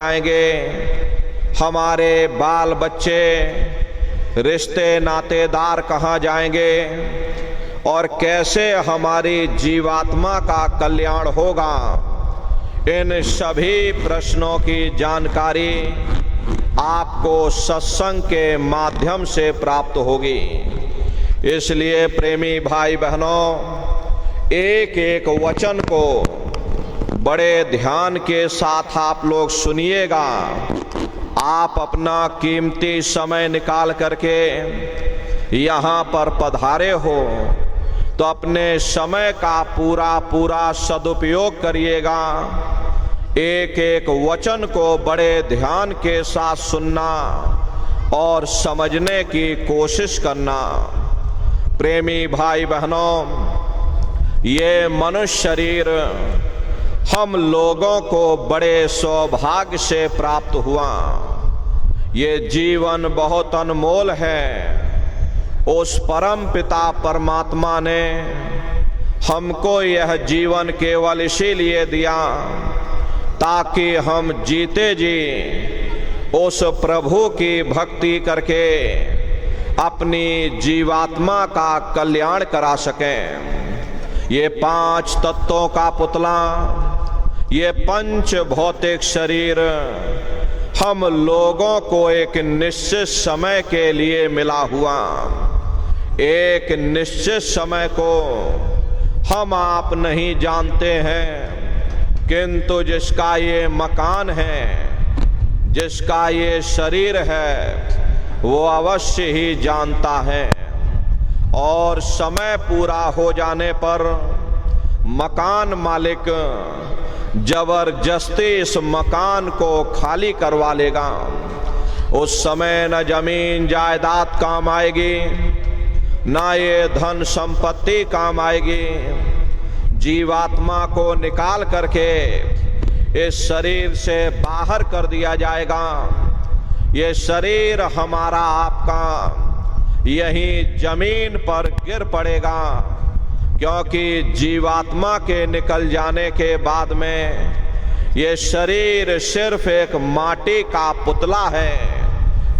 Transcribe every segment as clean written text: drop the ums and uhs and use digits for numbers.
जाएंगे, हमारे बाल बच्चे, रिश्ते नातेदार कहाँ जाएंगे और कैसे हमारी जीवात्मा का कल्याण होगा, इन सभी प्रश्नों की जानकारी आपको सत्संग के माध्यम से प्राप्त होगी। इसलिए प्रेमी भाई बहनों, एक एक वचन को बड़े ध्यान के साथ आप लोग सुनिएगा। आप अपना कीमती समय निकाल करके यहाँ पर पधारे हो तो अपने समय का पूरा सदुपयोग करिएगा। एक एक वचन को बड़े ध्यान के साथ सुनना और समझने की कोशिश करना। प्रेमी भाई बहनों, ये मनुष्य शरीर हम लोगों को बड़े सौभाग्य से प्राप्त हुआ। ये जीवन बहुत अनमोल है। उस परम पिता परमात्मा ने हमको यह जीवन केवल इसीलिए दिया ताकि हम जीते जी उस प्रभु की भक्ति करके अपनी जीवात्मा का कल्याण करा सकें। ये पांच तत्वों का पुतला, ये पंच भौतिक शरीर हम लोगों को एक निश्चित समय के लिए मिला हुआ। एक निश्चित समय को हम आप नहीं जानते हैं, किंतु जिसका ये मकान है, जिसका ये शरीर है, वो अवश्य ही जानता है। और समय पूरा हो जाने पर मकान मालिक जबरदस्ती इस मकान को खाली करवा लेगा। उस समय न जमीन जायदाद काम आएगी, ना ये धन संपत्ति काम आएगी। जीवात्मा को निकाल करके इस शरीर से बाहर कर दिया जाएगा। ये शरीर हमारा आपका यहीं जमीन पर गिर पड़ेगा, क्योंकि जीवात्मा के निकल जाने के बाद में ये शरीर सिर्फ एक माटी का पुतला है,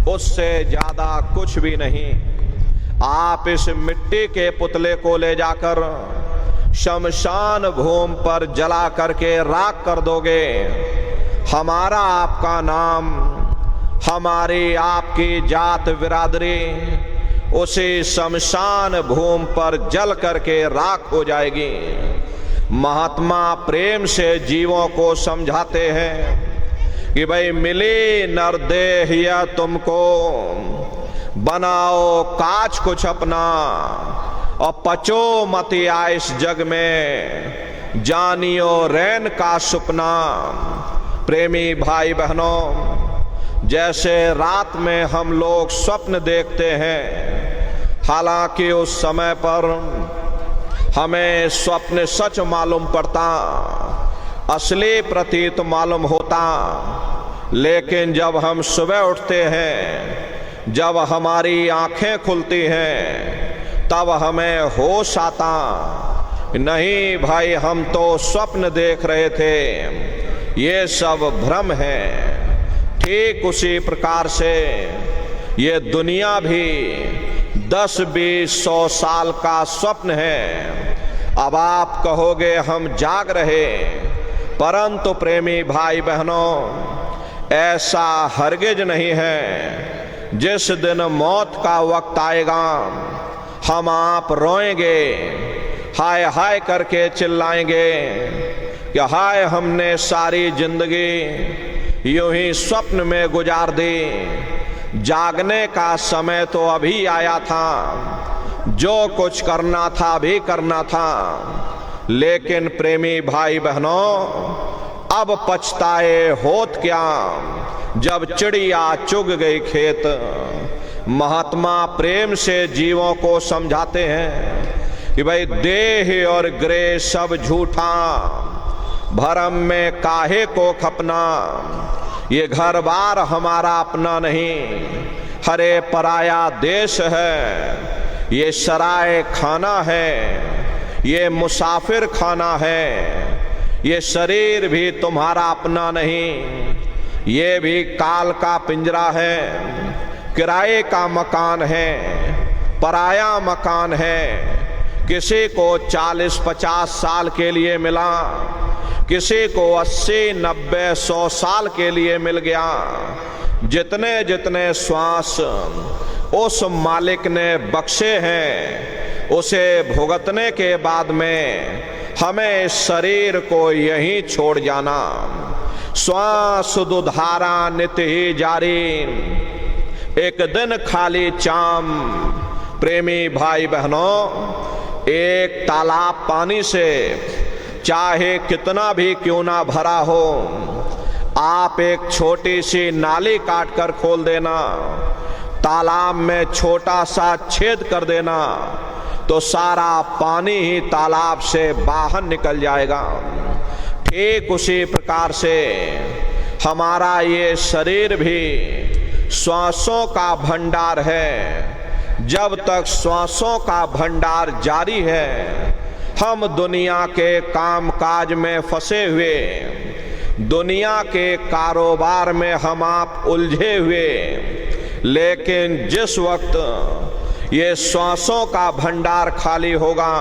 उससे ज्यादा कुछ भी नहीं। आप इस मिट्टी के पुतले को ले जाकर शमशान भूमि पर जला करके राख कर दोगे। हमारा आपका नाम, हमारी आपकी जात बिरादरी उसी शमशान भूमि पर जल करके राख हो जाएगी। महात्मा प्रेम से जीवों को समझाते हैं कि भाई मिली नरदेह या तुमको, बनाओ काज कुछ अपना और पचो मत इस जग में, जानियो रैन का सुपना। प्रेमी भाई बहनों, जैसे रात में हम लोग स्वप्न देखते हैं, हालांकि उस समय पर हमें स्वप्न सच मालूम पड़ता, असली प्रतीत मालूम होता, लेकिन जब हम सुबह उठते हैं, जब हमारी आंखें खुलती हैं, तब हमें होश आता, नहीं भाई हम तो स्वप्न देख रहे थे, ये सब भ्रम है। ठीक उसी प्रकार से ये दुनिया भी 10, 20, 100 साल का स्वप्न है। अब आप कहोगे हम जाग रहे, परंतु प्रेमी भाई बहनों, ऐसा हरगिज नहीं है। जिस दिन मौत का वक्त आएगा, हम आप रोएंगे, हाय हाय करके चिल्लाएंगे कि हाय हमने सारी जिंदगी यूं ही स्वप्न में गुजार दी। जागने का समय तो अभी आया था, जो कुछ करना था अभी करना था। लेकिन प्रेमी भाई बहनों, अब पछताए होत क्या, जब चिड़िया चुग गई खेत। महात्मा प्रेम से जीवों को समझाते हैं कि भाई देह और ग्रह सब झूठा, भरम में काहे को खपना। ये घर बार हमारा अपना नहीं, हरे पराया देश है। ये सराय खाना है, ये मुसाफिर खाना है। ये शरीर भी तुम्हारा अपना नहीं, ये भी काल का पिंजरा है, किराए का मकान है, पराया मकान है। किसी को 40-50 साल के लिए मिला, किसी को 80-90-100 साल के लिए मिल गया। जितने जितने श्वास उस मालिक ने बख्शे हैं, उसे भुगतने के बाद में हमें इस शरीर को यहीं छोड़ जाना। श्वास दुधारा नित्य ही जारी, एक दिन खाली चाम। प्रेमी भाई बहनों, एक तालाब पानी से चाहे कितना भी क्यों ना भरा हो, आप एक छोटी सी नाली काट कर खोल देना, तालाब में छोटा सा छेद कर देना, तो सारा पानी ही तालाब से बाहर निकल जाएगा। ठीक उसी प्रकार से हमारा ये शरीर भी श्वासों का भंडार है। जब तक श्वासों का भंडार जारी है, हम दुनिया के काम काज में फंसे हुए, दुनिया के कारोबार में हम आप उलझे हुए। लेकिन जिस वक्त ये श्वासों का भंडार खाली होगा,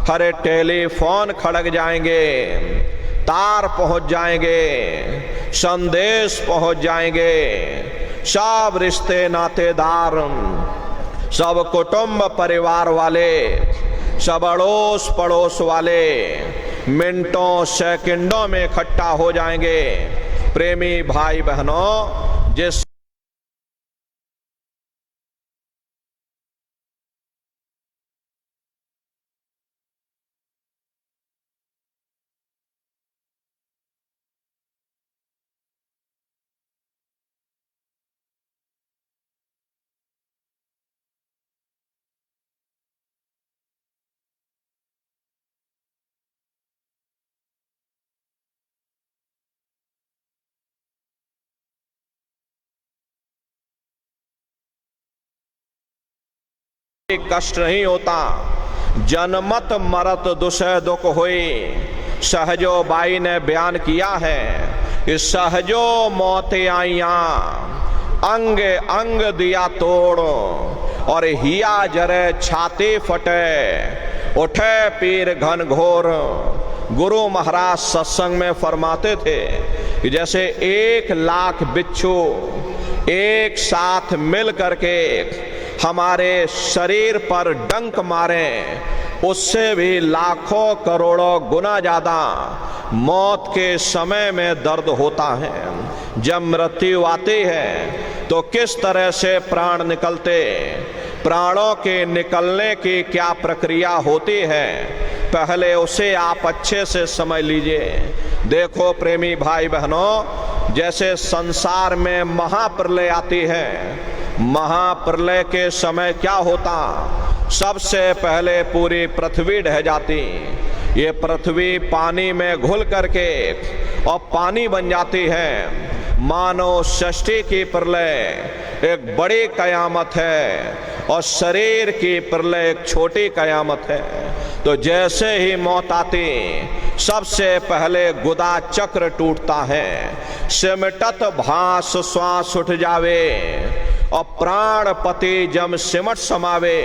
हरे टेलीफोन खड़क जाएंगे, तार पहुंच जाएंगे, संदेश पहुंच जाएंगे, सब रिश्ते नातेदार, सब कुटुंब परिवार वाले, सब अड़ोस पड़ोस वाले मिनटों सेकंडों में इकट्ठा हो जाएंगे। प्रेमी भाई बहनों, जिस कष्ट नहीं होता, जनमत मरत दुसह दुख होई। सहजो बाई ने बयान किया है कि सहजो मौत आईया, अंग अंग दिया तोड़, और हिया जरे छाती फटे, उठे पीर घन घोर। गुरु महाराज सत्संग में फरमाते थे कि जैसे 1,00,000 बिच्छू एक साथ मिल करके हमारे शरीर पर डंक मारे, उससे भी लाखों करोड़ों गुना ज्यादा मौत के समय में दर्द होता है। जब मृत्यु आती है तो किस तरह से प्राण निकलते, प्राणों के निकलने की क्या प्रक्रिया होती है, पहले उसे आप अच्छे से समझ लीजिए। देखो प्रेमी भाई बहनों, जैसे संसार में महाप्रलय आती है, महाप्रलय के समय क्या होता, सबसे पहले पूरी पृथ्वी ढह जाती। ये पृथ्वी पानी में घुल करके और पानी बन जाती है। मानव सृष्टि की प्रलय एक बड़ी कयामत है और शरीर की प्रलय एक छोटी कयामत है। तो जैसे ही मौत आती, सबसे पहले गुदा चक्र टूटता है, सिमटत भास श्वास उठ जावे, और प्राणपति जब सिमट समावे,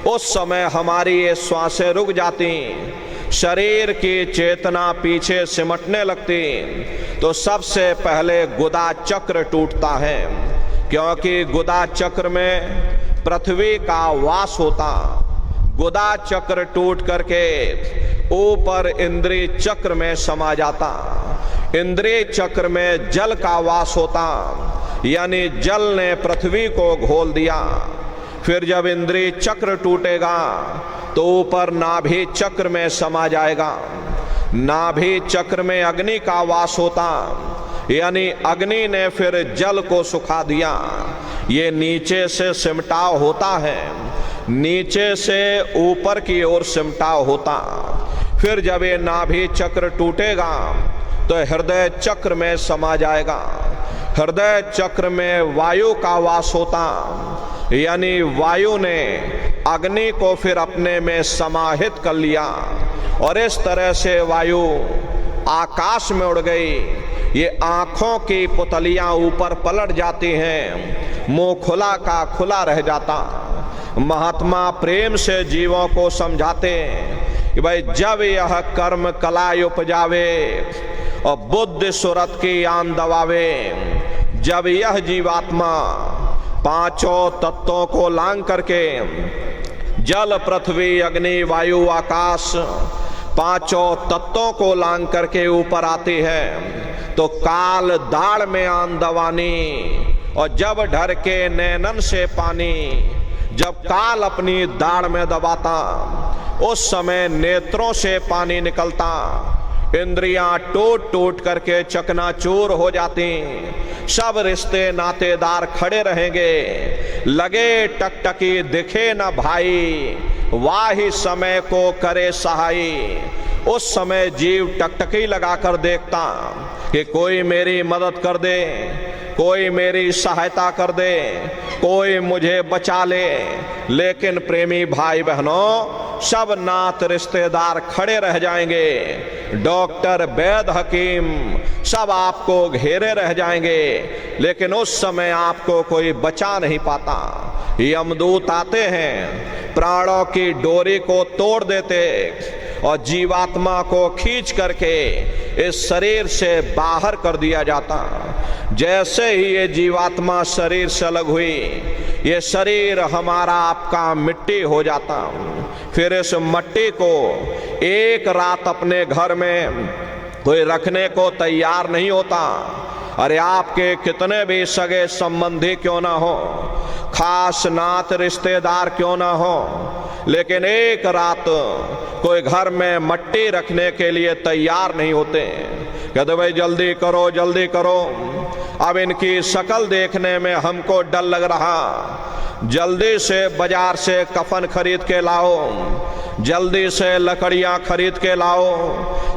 उस समय हमारी ये श्वासें रुक जाती, शरीर की चेतना पीछे सिमटने लगती। तो सबसे पहले गुदा चक्र टूटता है, क्योंकि गुदा चक्र में पृथ्वी का वास होता। गुदा चक्र टूट करके ऊपर इंद्रिय चक्र में समा जाता। इंद्रिय चक्र में जल का वास होता, यानी जल ने पृथ्वी को घोल दिया। फिर जब इंद्रिय चक्र टूटेगा तो ऊपर नाभि चक्र में समा जाएगा। नाभि चक्र में अग्नि का वास होता, यानी अग्नि ने फिर जल को सुखा दिया। ये नीचे से सिमटाव होता है, नीचे से ऊपर की ओर सिमटाव होता। फिर जब ये नाभि चक्र टूटेगा तो हृदय चक्र में समा जाएगा। हृदय चक्र में वायु का वास होता, यानी वायु ने अग्नि को फिर अपने में समाहित कर लिया, और इस तरह से वायु आकाश में उड़ गई। ये आंखों की पुतलियां ऊपर पलट जाती हैं, मुंह खुला का खुला रह जाता। महात्मा प्रेम से जीवों को समझाते कि भाई जब यह कर्म कलाई उपजावे और बुद्धि सुरत की आन दबावे, जब यह जीवात्मा पांचों तत्वों को लांग करके जल पृथ्वी अग्नि वायु आकाश पांचों तत्वों को लांग करके ऊपर आती है तो काल दाढ़ में आन दवानी, और जब ढर के नैनन से पानी, जब काल अपनी दाढ़ में दबाता उस समय नेत्रों से पानी निकलता, इंद्रियां टूट टूट करके चकनाचूर हो जाती, सब रिश्ते नातेदार खड़े रहेंगे, लगे टकटकी दिखे न भाई, वाही समय को करे सहाई। उस समय जीव टकटकी लगाकर देखता कि कोई मेरी मदद कर दे, कोई मेरी सहायता कर दे, कोई मुझे बचा ले। लेकिन प्रेमी भाई बहनों, सब नात रिश्तेदार खड़े रह जाएंगे, डॉक्टर वैद हकीम सब आपको घेरे रह जाएंगे, लेकिन उस समय आपको कोई बचा नहीं पाता। यमदूत आते हैं, प्राणों की डोरी को तोड़ देते और जीवात्मा को खींच करके इस शरीर से बाहर कर दिया जाता। जैसे ही ये जीवात्मा शरीर से अलग हुई, ये शरीर हमारा आपका मिट्टी हो जाता। फिर इस मिट्टी को एक रात अपने घर में कोई रखने को तैयार नहीं होता। अरे आपके कितने भी सगे संबंधी क्यों ना हो, खास नात रिश्तेदार क्यों ना हो, लेकिन एक रात कोई घर में मट्टी रखने के लिए तैयार नहीं होते। कहते भाई जल्दी करो जल्दी करो, अब इनकी शक्ल देखने में हमको डर लग रहा, जल्दी से बाजार से कफन खरीद के लाओ, जल्दी से लकड़ियां खरीद के लाओ,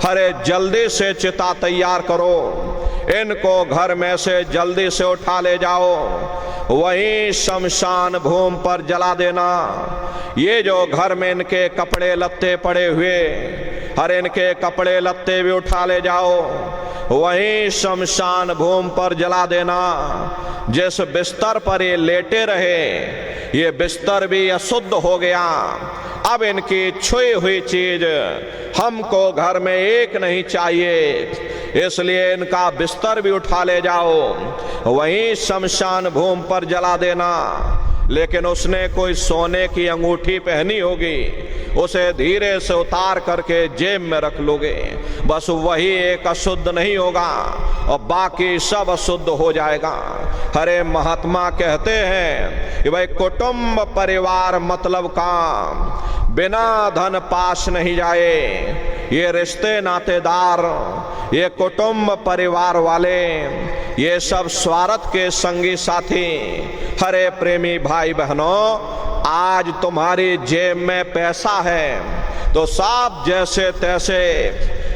अरे जल्दी से चिता तैयार करो, इनको घर में से जल्दी से उठा ले जाओ, वहीं शमशान भूमि पर जला देना। ये जो घर में इनके कपड़े लत्ते पड़े हुए, हर इनके कपड़े लत्ते भी उठा ले जाओ, वहीं शमशान भूमि पर जला देना। जिस बिस्तर पर ये लेटे रहे, ये बिस्तर भी अशुद्ध हो गया, अब इनकी छुई हुई चीज हमको घर में एक नहीं चाहिए, इसलिए इनका बिस्तर भी उठा ले जाओ, वहीं शमशान भूमि पर जला देना। लेकिन उसने कोई सोने की अंगूठी पहनी होगी, उसे धीरे से उतार करके जेब में रख लोगे, बस वही एक अशुद्ध नहीं होगा और बाकी सब अशुद्ध हो जाएगा। हरे महात्मा कहते हैं कि भाई कुटुंब परिवार मतलब काम, बिना धन पास नहीं जाए। ये रिश्ते नातेदार, ये कुटुंब परिवार वाले, ये सब स्वार्थ के संगी साथी। हरे प्रेमी भाई बहनों, आज तुम्हारी जेब में पैसा है तो सब जैसे तैसे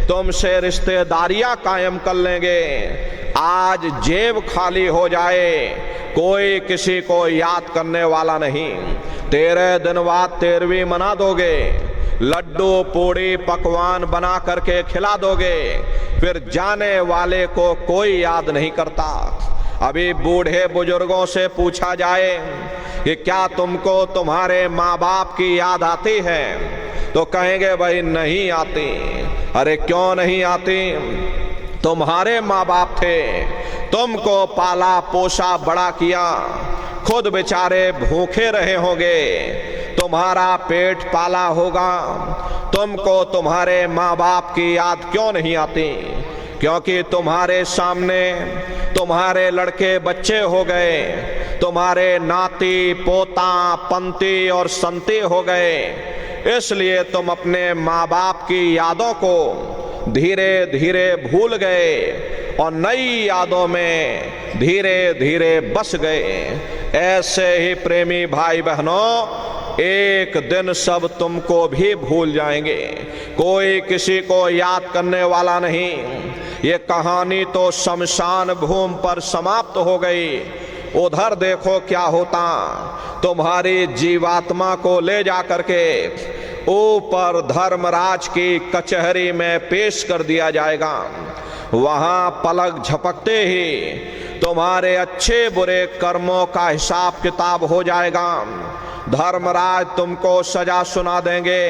तुमसे रिश्तेदारियां कायम कर लेंगे। आज जेब खाली हो जाए, कोई किसी को याद करने वाला नहीं। 13 दिन बाद 13वीं मना दोगे, लड्डू पूड़ी पकवान बना करके खिला दोगे, फिर जाने वाले को कोई याद नहीं करता। अभी बूढ़े बुजुर्गों से पूछा जाए कि क्या तुमको तुम्हारे माँ बाप की याद आती है, तो कहेंगे भाई नहीं आती। अरे क्यों नहीं आती? तुम्हारे माँ बाप थे, तुमको पाला पोसा बड़ा किया, खुद बेचारे भूखे रहे होंगे, तुम्हारा पेट पाला होगा, तुमको तुम्हारे माँ बाप की याद क्यों नहीं आती? क्योंकि तुम्हारे सामने तुम्हारे लड़के बच्चे हो गए, तुम्हारे नाती पोता पंती और संती हो गए, इसलिए तुम अपने माँ बाप की यादों को धीरे धीरे भूल गए और नई यादों में धीरे धीरे बस गए। ऐसे ही प्रेमी भाई बहनों, एक दिन सब तुमको भी भूल जाएंगे, कोई किसी को याद करने वाला नहीं। ये कहानी तो शमशान भूमि पर समाप्त हो गई। उधर देखो क्या होता, तुम्हारी जीवात्मा को ले जा करके ऊपर धर्मराज की कचहरी में पेश कर दिया जाएगा। वहां पलक झपकते ही तुम्हारे अच्छे बुरे कर्मों का हिसाब किताब हो जाएगा। धर्मराज तुमको सजा सुना देंगे,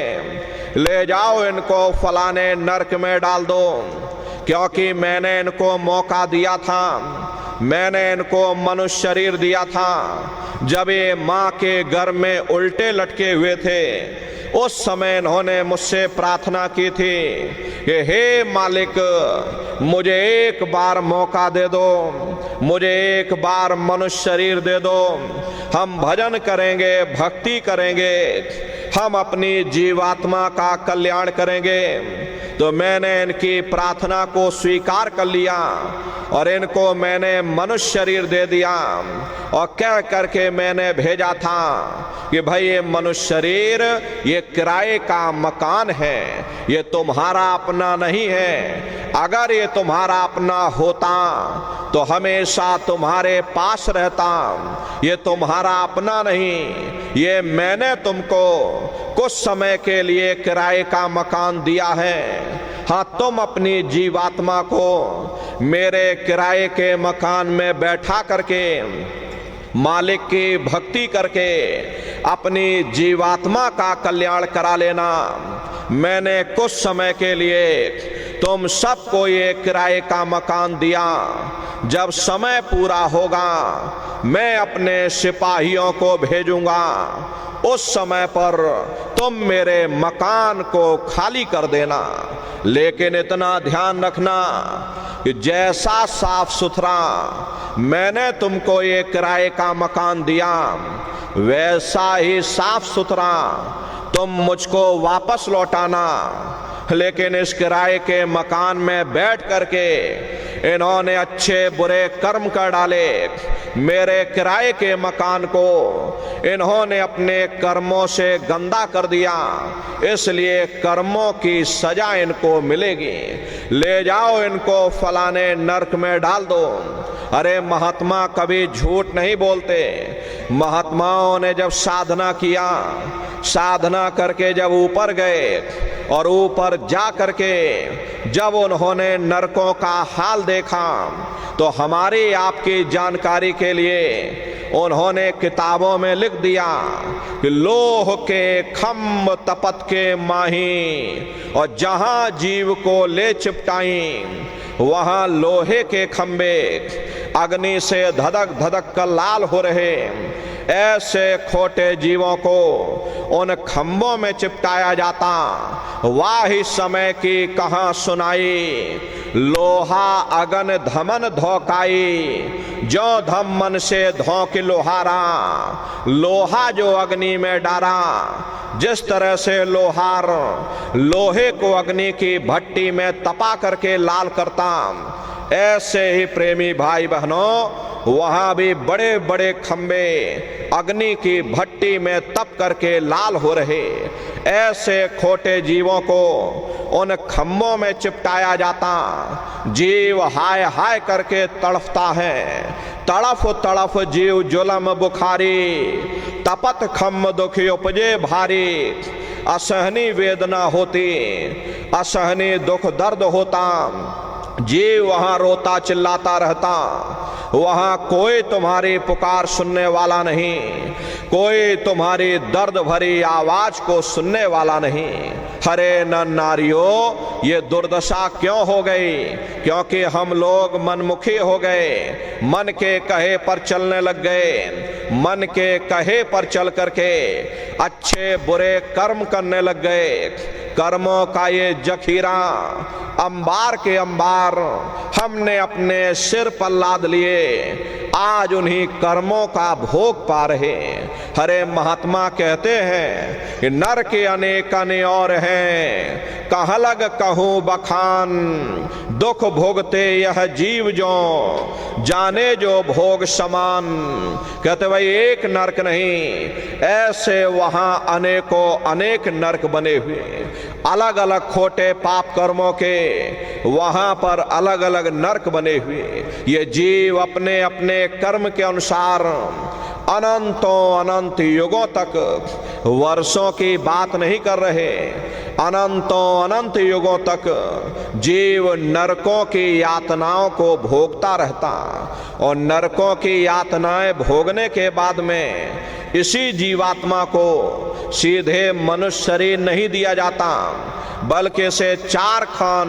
ले जाओ इनको फलाने नरक में डाल दो, क्योंकि मैंने इनको मौका दिया था, मैंने इनको मनुष्य शरीर दिया था। जब ये माँ के गर्भ में उल्टे लटके हुए थे, उस समय इन्होंने मुझसे प्रार्थना की थी कि हे मालिक, मुझे एक बार मौका दे दो, मुझे एक बार मनुष्य शरीर दे दो, हम भजन करेंगे, भक्ति करेंगे, हम अपनी जीवात्मा का कल्याण करेंगे। तो मैंने इनकी प्रार्थना को स्वीकार कर लिया और इनको मैंने मनुष्य शरीर दे दिया और कह करके मैंने भेजा था कि भाई ये मनुष्य शरीर ये किराए का मकान है, ये तुम्हारा अपना नहीं है। अगर ये तुम्हारा अपना होता तो हमेशा तुम्हारे पास रहता, ये तुम्हारा अपना नहीं, ये मैंने तुमको कुछ समय के लिए किराए का मकान दिया है। हाँ, तुम अपनी जीवात्मा को मेरे किराए के मकान में बैठा करके मालिक की भक्ति करके अपनी जीवात्मा का कल्याण करा लेना। मैंने कुछ समय के लिए तुम सबको ये किराए का मकान दिया, जब समय पूरा होगा मैं अपने सिपाहियों को भेजूंगा, उस समय पर तुम मेरे मकान को खाली कर देना। लेकिन इतना ध्यान रखना कि जैसा साफ सुथरा मैंने तुमको ये किराए का मकान दिया, वैसा ही साफ सुथरा तुम मुझको वापस लौटाना। लेकिन इस किराए के मकान में बैठ करके इन्होंने अच्छे बुरे कर्म कर डाले, मेरे किराए के मकान को इन्होंने अपने कर्मों से गंदा कर दिया, इसलिए कर्मों की सजा इनको मिलेगी। ले जाओ इनको फलाने नरक में डाल दो। अरे महात्मा कभी झूठ नहीं बोलते। महात्माओं ने जब साधना किया, साधना करके जब ऊपर गए और ऊपर जा करके जब उन्होंने नरकों का हाल देखा, तो हमारी आपकी जानकारी के लिए उन्होंने किताबों में लिख दिया कि लोह के खम्भ तपत के माही, और जहां जीव को ले चिपटाई वहां लोहे के खंबे अग्नि से धधक धधक कर लाल हो रहे। ऐसे खोटे जीवों को उन खंभों में चिपटाया जाता। वाही समय की कहां सुनाई, लोहा अगन धमन धोकाई, जो धम मन से धोक लोहारा, लोहा जो अग्नि में डारा। जिस तरह से लोहार लोहे को अग्नि की भट्टी में तपा करके लाल करता, ऐसे ही प्रेमी भाई बहनों वहां भी बड़े बड़े खंबे अग्नि की भट्टी में तप करके लाल हो रहे। ऐसे खोटे जीवों को उन खंभों में चिपटाया जाता। जीव हाय हाय करके तड़फता है, तड़फ तड़फ जीव जुलम बुखारी, तपत खम्भ दुखी उपजे भारी। असहनी वेदना होती, असहनी दुख दर्द होता, जीव वहां रोता चिल्लाता रहता। वहां कोई तुम्हारी पुकार सुनने वाला नहीं, कोई तुम्हारी दर्द भरी आवाज को सुनने वाला नहीं। हरे नर नारियों, ये दुर्दशा क्यों हो गई? क्योंकि हम लोग मनमुखी हो गए, मन के कहे पर चलने लग गए, मन के कहे पर चल करके अच्छे बुरे कर्म करने लग गए। कर्मों का ये जखीरा अंबार के अंबार हमने अपने सिर पर लाद लिए, आज उन्हीं कर्मों का भोग पा रहे। हरे महात्मा कहते हैं कि नर के अनेक अने और हैं, कहाँ लग कहूँ बखान, दुख भोगते यह जीव जो जाने जो भोग समान। कहते भाई एक नरक नहीं, ऐसे वहां अनेकों अनेक नरक बने हुए, अलग अलग खोटे पाप कर्मों के वहां पर अलग अलग नरक बने हुए। ये जीव अपने अपने कर्म के अनुसार अनंतों अनंत युगों तक, वर्षों की बात नहीं कर रहे, अनंतों अनंत युगों तक जीव नरकों की यातनाओं को भोगता रहता, और नरकों की यातनाएं भोगने के बाद में इसी जीवात्मा को सीधे मनुष्य शरीर नहीं दिया जाता, बल्कि इसे 4 खान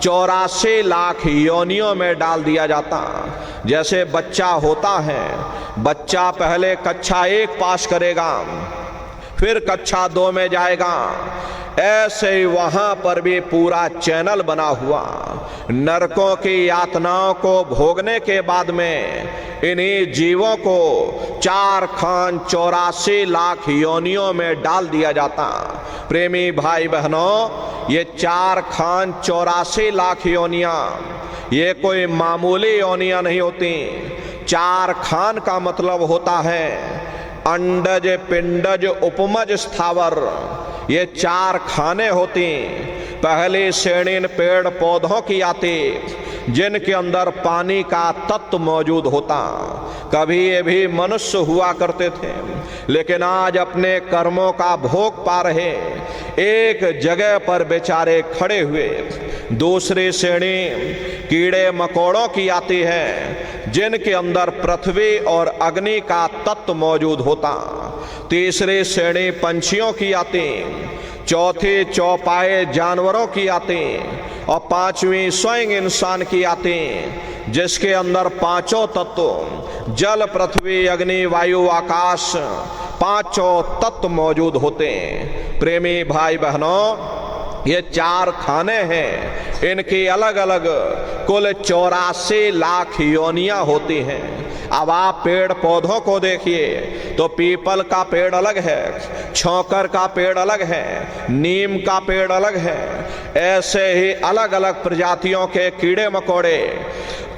84 लाख योनियों में डाल दिया जाता। जैसे बच्चा होता है, बच्चा पहले कक्षा 1 पास करेगा, फिर कक्षा 2 में जाएगा, ऐसे ही वहां पर भी पूरा चैनल बना हुआ। नरकों की यातनाओं को भोगने के बाद में इन्हीं जीवों को 4 खान 84 लाख योनियों में डाल दिया जाता। प्रेमी भाई बहनों, ये 4 खान 84 लाख योनियां ये कोई मामूली योनियां नहीं होती। 4 खान का मतलब होता है अंडज पिंडज उपमज स्थावर, ये 4 खाने होती। पहली श्रेणी पेड़ पौधों की आती, जिनके अंदर पानी का तत्व मौजूद होता। कभी ये भी मनुष्य हुआ करते थे, लेकिन आज अपने कर्मों का भोग पा रहे एक जगह पर बेचारे खड़े हुए। दूसरी श्रेणी कीड़े मकोड़ों की आती है, जिनके अंदर पृथ्वी और अग्नि का तत्व मौजूद होता। तीसरी श्रेणी पंछियों की आती, चौथी चौपाए जानवरों की आती, और 5वीं स्वयं इंसान की आती, जिसके अंदर 5 तत्व जल पृथ्वी अग्नि वायु आकाश 5 तत्व मौजूद होते हैं। प्रेमी भाई बहनों, ये 4 खाने हैं, इनकी अलग अलग कुल 84 लाख योनियां होती हैं। अब आप पेड़ पौधों को देखिए तो पीपल का पेड़ अलग है, छौकर का पेड़ अलग है, नीम का पेड़ अलग है। ऐसे ही अलग अलग प्रजातियों के कीड़े मकोड़े,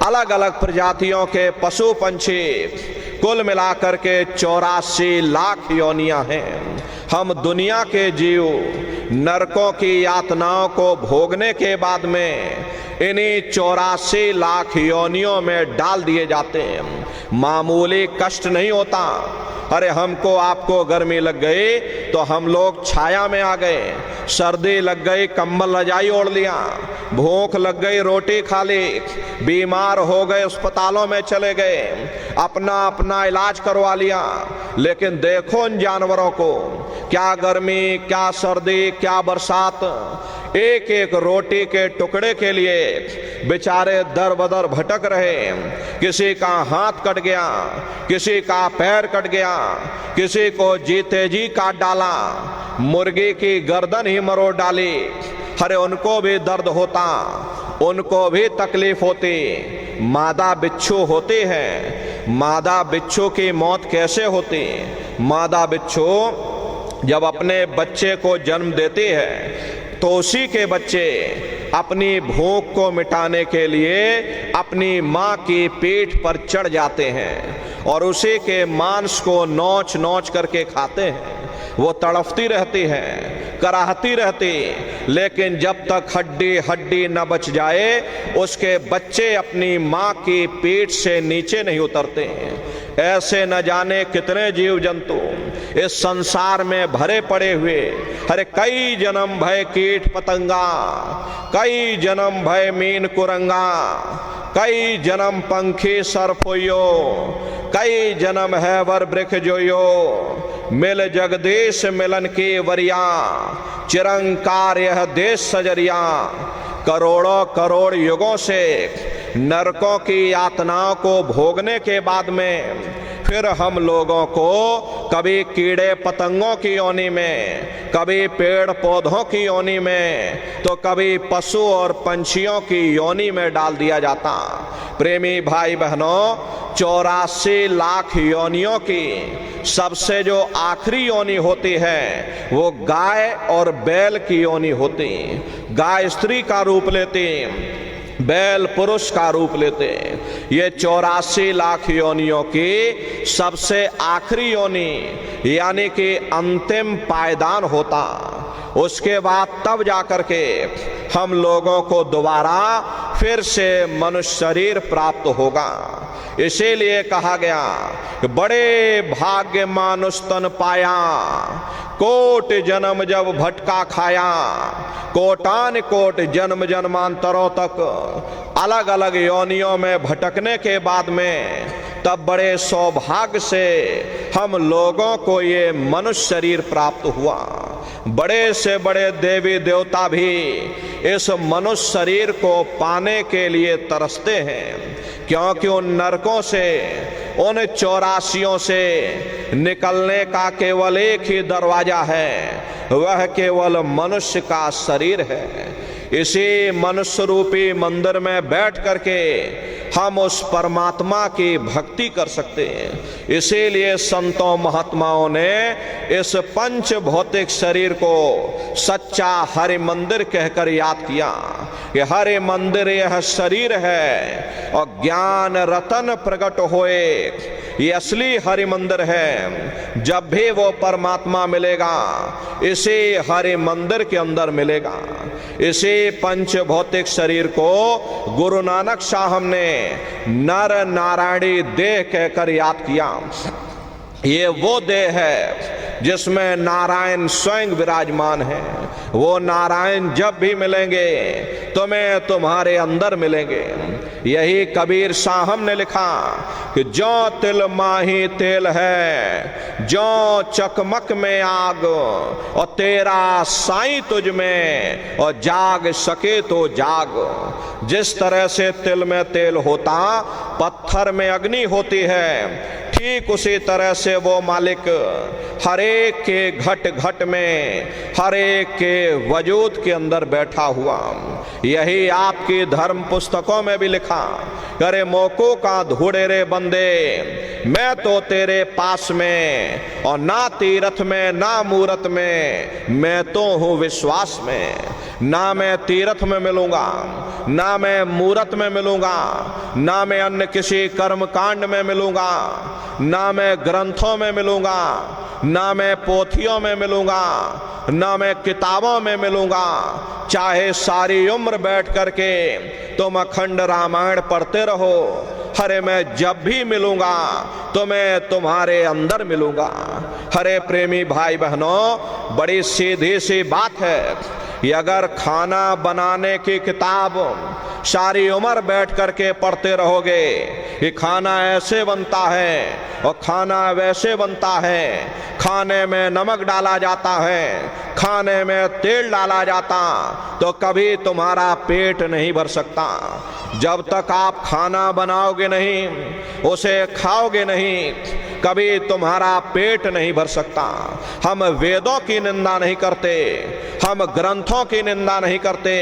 अलग अलग प्रजातियों के पशु पंछी, कुल मिलाकर के 84 लाख योनियां हैं। हम दुनिया के जीव नरकों की यातनाओं को भोगने के बाद में इन्हीं 84 लाख योनियों में डाल दिए जाते हैं। मामूली कष्ट नहीं होता। अरे हमको आपको गर्मी लग गई तो हम लोग छाया में आ गए, सर्दी लग गई कंबल रजाई ओढ़ लिया, भूख लग गई रोटी खा ली, बीमार हो गए अस्पतालों में चले गए, अपना अपना इलाज करवा लिया। लेकिन देखो उन जानवरों को, क्या गर्मी, क्या सर्दी, क्या बरसात, एक एक रोटी के टुकड़े के लिए बेचारे दर बदर भटक रहे। किसी का हाथ कट गया, किसी का पैर कट गया, किसी को जीते जी काट डाला, मुर्गी की गर्दन ही मरोड़ डाली। अरे उनको भी दर्द होता, उनको भी तकलीफ होती। मादा बिच्छू होती है, मादा बिच्छू की मौत कैसे होती? मादा बिच्छू जब अपने बच्चे को जन्म देती है तो उसी के बच्चे अपनी भूख को मिटाने के लिए अपनी माँ की पीठ पर चढ़ जाते हैं और उसी के मांस को नोच नोच करके खाते हैं। वो तड़फती रहती है, कराहती रहती, लेकिन जब तक हड्डी हड्डी न बच जाए उसके बच्चे अपनी माँ की पीठ से नीचे नहीं उतरते हैं। ऐसे न जाने कितने जीव जंतु इस संसार में भरे पड़े हुए। अरे कई जन्म भय कीट पतंगा, कई जन्म भय मीन कुरंगा, कई जन्म पंखी सरफोयो, कई जन्म है वर वृक्ष जोयो, मिल जगदीश मिलन की वरिया, चिरंकार यह देश सजरिया। करोड़ों करोड़ युगों से नरकों की यातनाओं को भोगने के बाद में फिर हम लोगों को कभी कीड़े पतंगों की योनि में, कभी पेड़ पौधों की योनि में, तो कभी पशु और पंछियों की योनि में डाल दिया जाता। प्रेमी भाई बहनों, 84 लाख योनियों की सबसे जो आखिरी योनि होती है वो गाय और बैल की योनि होती। गाय स्त्री का रूप लेती, बैल पुरुष का रूप लेते। ये 84 लाख योनियों की सबसे आखिरी योनि यानी कि अंतिम पायदान होता। उसके बाद तब जाकर के हम लोगों को दोबारा फिर से मनुष्य शरीर प्राप्त होगा। इसीलिए कहा गया कि बड़े भाग्य मानुष तन पाया, कोट जन्म जब भटका खाया। कोटान कोट जन्म जन्मांतरों तक अलग अलग योनियों में भटकने के बाद में तब बड़े सौभाग्य से हम लोगों को ये मनुष्य शरीर प्राप्त हुआ। बड़े से बड़े देवी देवता भी इस मनुष्य शरीर को पाने के लिए तरसते हैं, क्योंकि उन नरकों से, उन 84 से निकलने का केवल एक ही दरवाजा है, वह केवल मनुष्य का शरीर है। इसी मनुष्य रूपी मंदिर में बैठ करके हम उस परमात्मा की भक्ति कर सकते हैं। इसीलिए संतों महात्माओं ने इस पंच भौतिक शरीर को सच्चा हरि मंदिर कहकर याद किया कि हरि मंदिर यह शरीर है और ज्ञान रतन प्रकट होए, ये असली हरि मंदिर है। जब भी वो परमात्मा मिलेगा इसी हरि मंदिर के अंदर मिलेगा। इसी पंच भौतिक शरीर को गुरु नानक साहब ने नर नारायणी देह कहकर याद किया। ये वो देह है जिसमें नारायण स्वयं विराजमान है। वो नारायण जब भी मिलेंगे तुम्हें तुम्हारे अंदर मिलेंगे। यही कबीर साहब ने लिखा कि जो तिल माही तेल है, जो चकमक में आग, और तेरा साईं तुझ में, और जाग सके तो जाग। जिस तरह से तिल में तेल होता, पत्थर में अग्नि होती है, ठीक उसी तरह से वो मालिक हरेक के घट घट में, हरेक के वजूद के अंदर बैठा हुआ। यही आपकी धर्म पुस्तकों में भी लिखा, करे मोको का धूड़े रे बंदे, मैं तो तेरे पास में, और ना तीरथ में ना मूरत में, मैं तो हूँ विश्वास में। ना मैं तीरथ में मिलूंगा, ना मैं मूरत में मिलूंगा, ना मैं अन्य किसी कर्म कांड में मिलूंगा, ना मैं ग्रंथों में मिलूंगा, ना मैं पोथियों में मिलूंगा, ना मैं किताबों में मिलूंगा। चाहे सारी उम्र बैठ करके तुम अखंड रामायण पढ़ते रहो, हरे मैं जब भी मिलूंगा तो मैं तुम्हारे अंदर मिलूंगा। हरे प्रेमी भाई बहनों, बड़ी सीधी सी बात है, ये अगर खाना बनाने की किताब सारी उम्र बैठ करके पढ़ते रहोगे कि खाना ऐसे बनता है और खाना वैसे बनता है, खाने में नमक डाला जाता है, खाने में तेल डाला जाता, तो कभी तुम्हारा पेट नहीं भर सकता। जब तक आप खाना बनाओगे नहीं, उसे खाओगे नहीं, कभी तुम्हारा पेट नहीं भर सकता। हम वेदों की निंदा नहीं करते, हम ग्रंथों की निंदा नहीं करते,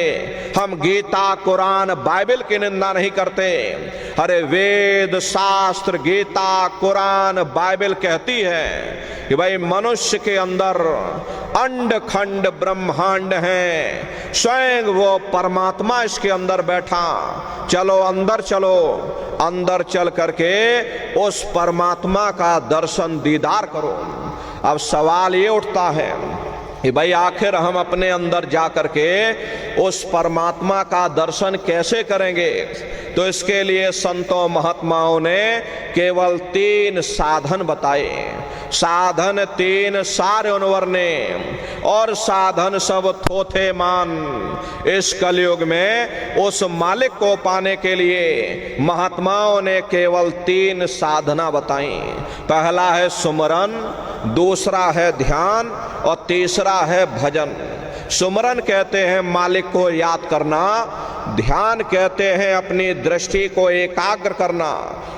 हम गीता कुरान बाइबल की निंदा नहीं करते। अरे वेद शास्त्र गीता कुरान बाइबल कहती है कि भाई मनुष्य के अंदर अंड खंड ब्रह्मांड है, स्वयं वो परमात्मा इसके अंदर बैठा। चलो अंदर चलो, अंदर चल करके उस परमात्मा का दर्शन दीदार करो। अब सवाल ये उठता है कि भाई आखिर हम अपने अंदर जा करके उस परमात्मा का दर्शन कैसे करेंगे? तो इसके लिए संतों महात्माओं ने केवल 3 साधन बताए। साधन 3 सारे उनवर ने, और साधन सब थोथे मान। इस कलयुग में उस मालिक को पाने के लिए महात्माओं ने केवल 3 साधना बताई। पहला है सुमरन, दूसरा है ध्यान, और तीसरा है भजन। सुमरन कहते हैं मालिक को याद करना, ध्यान कहते हैं अपनी दृष्टि को एकाग्र करना,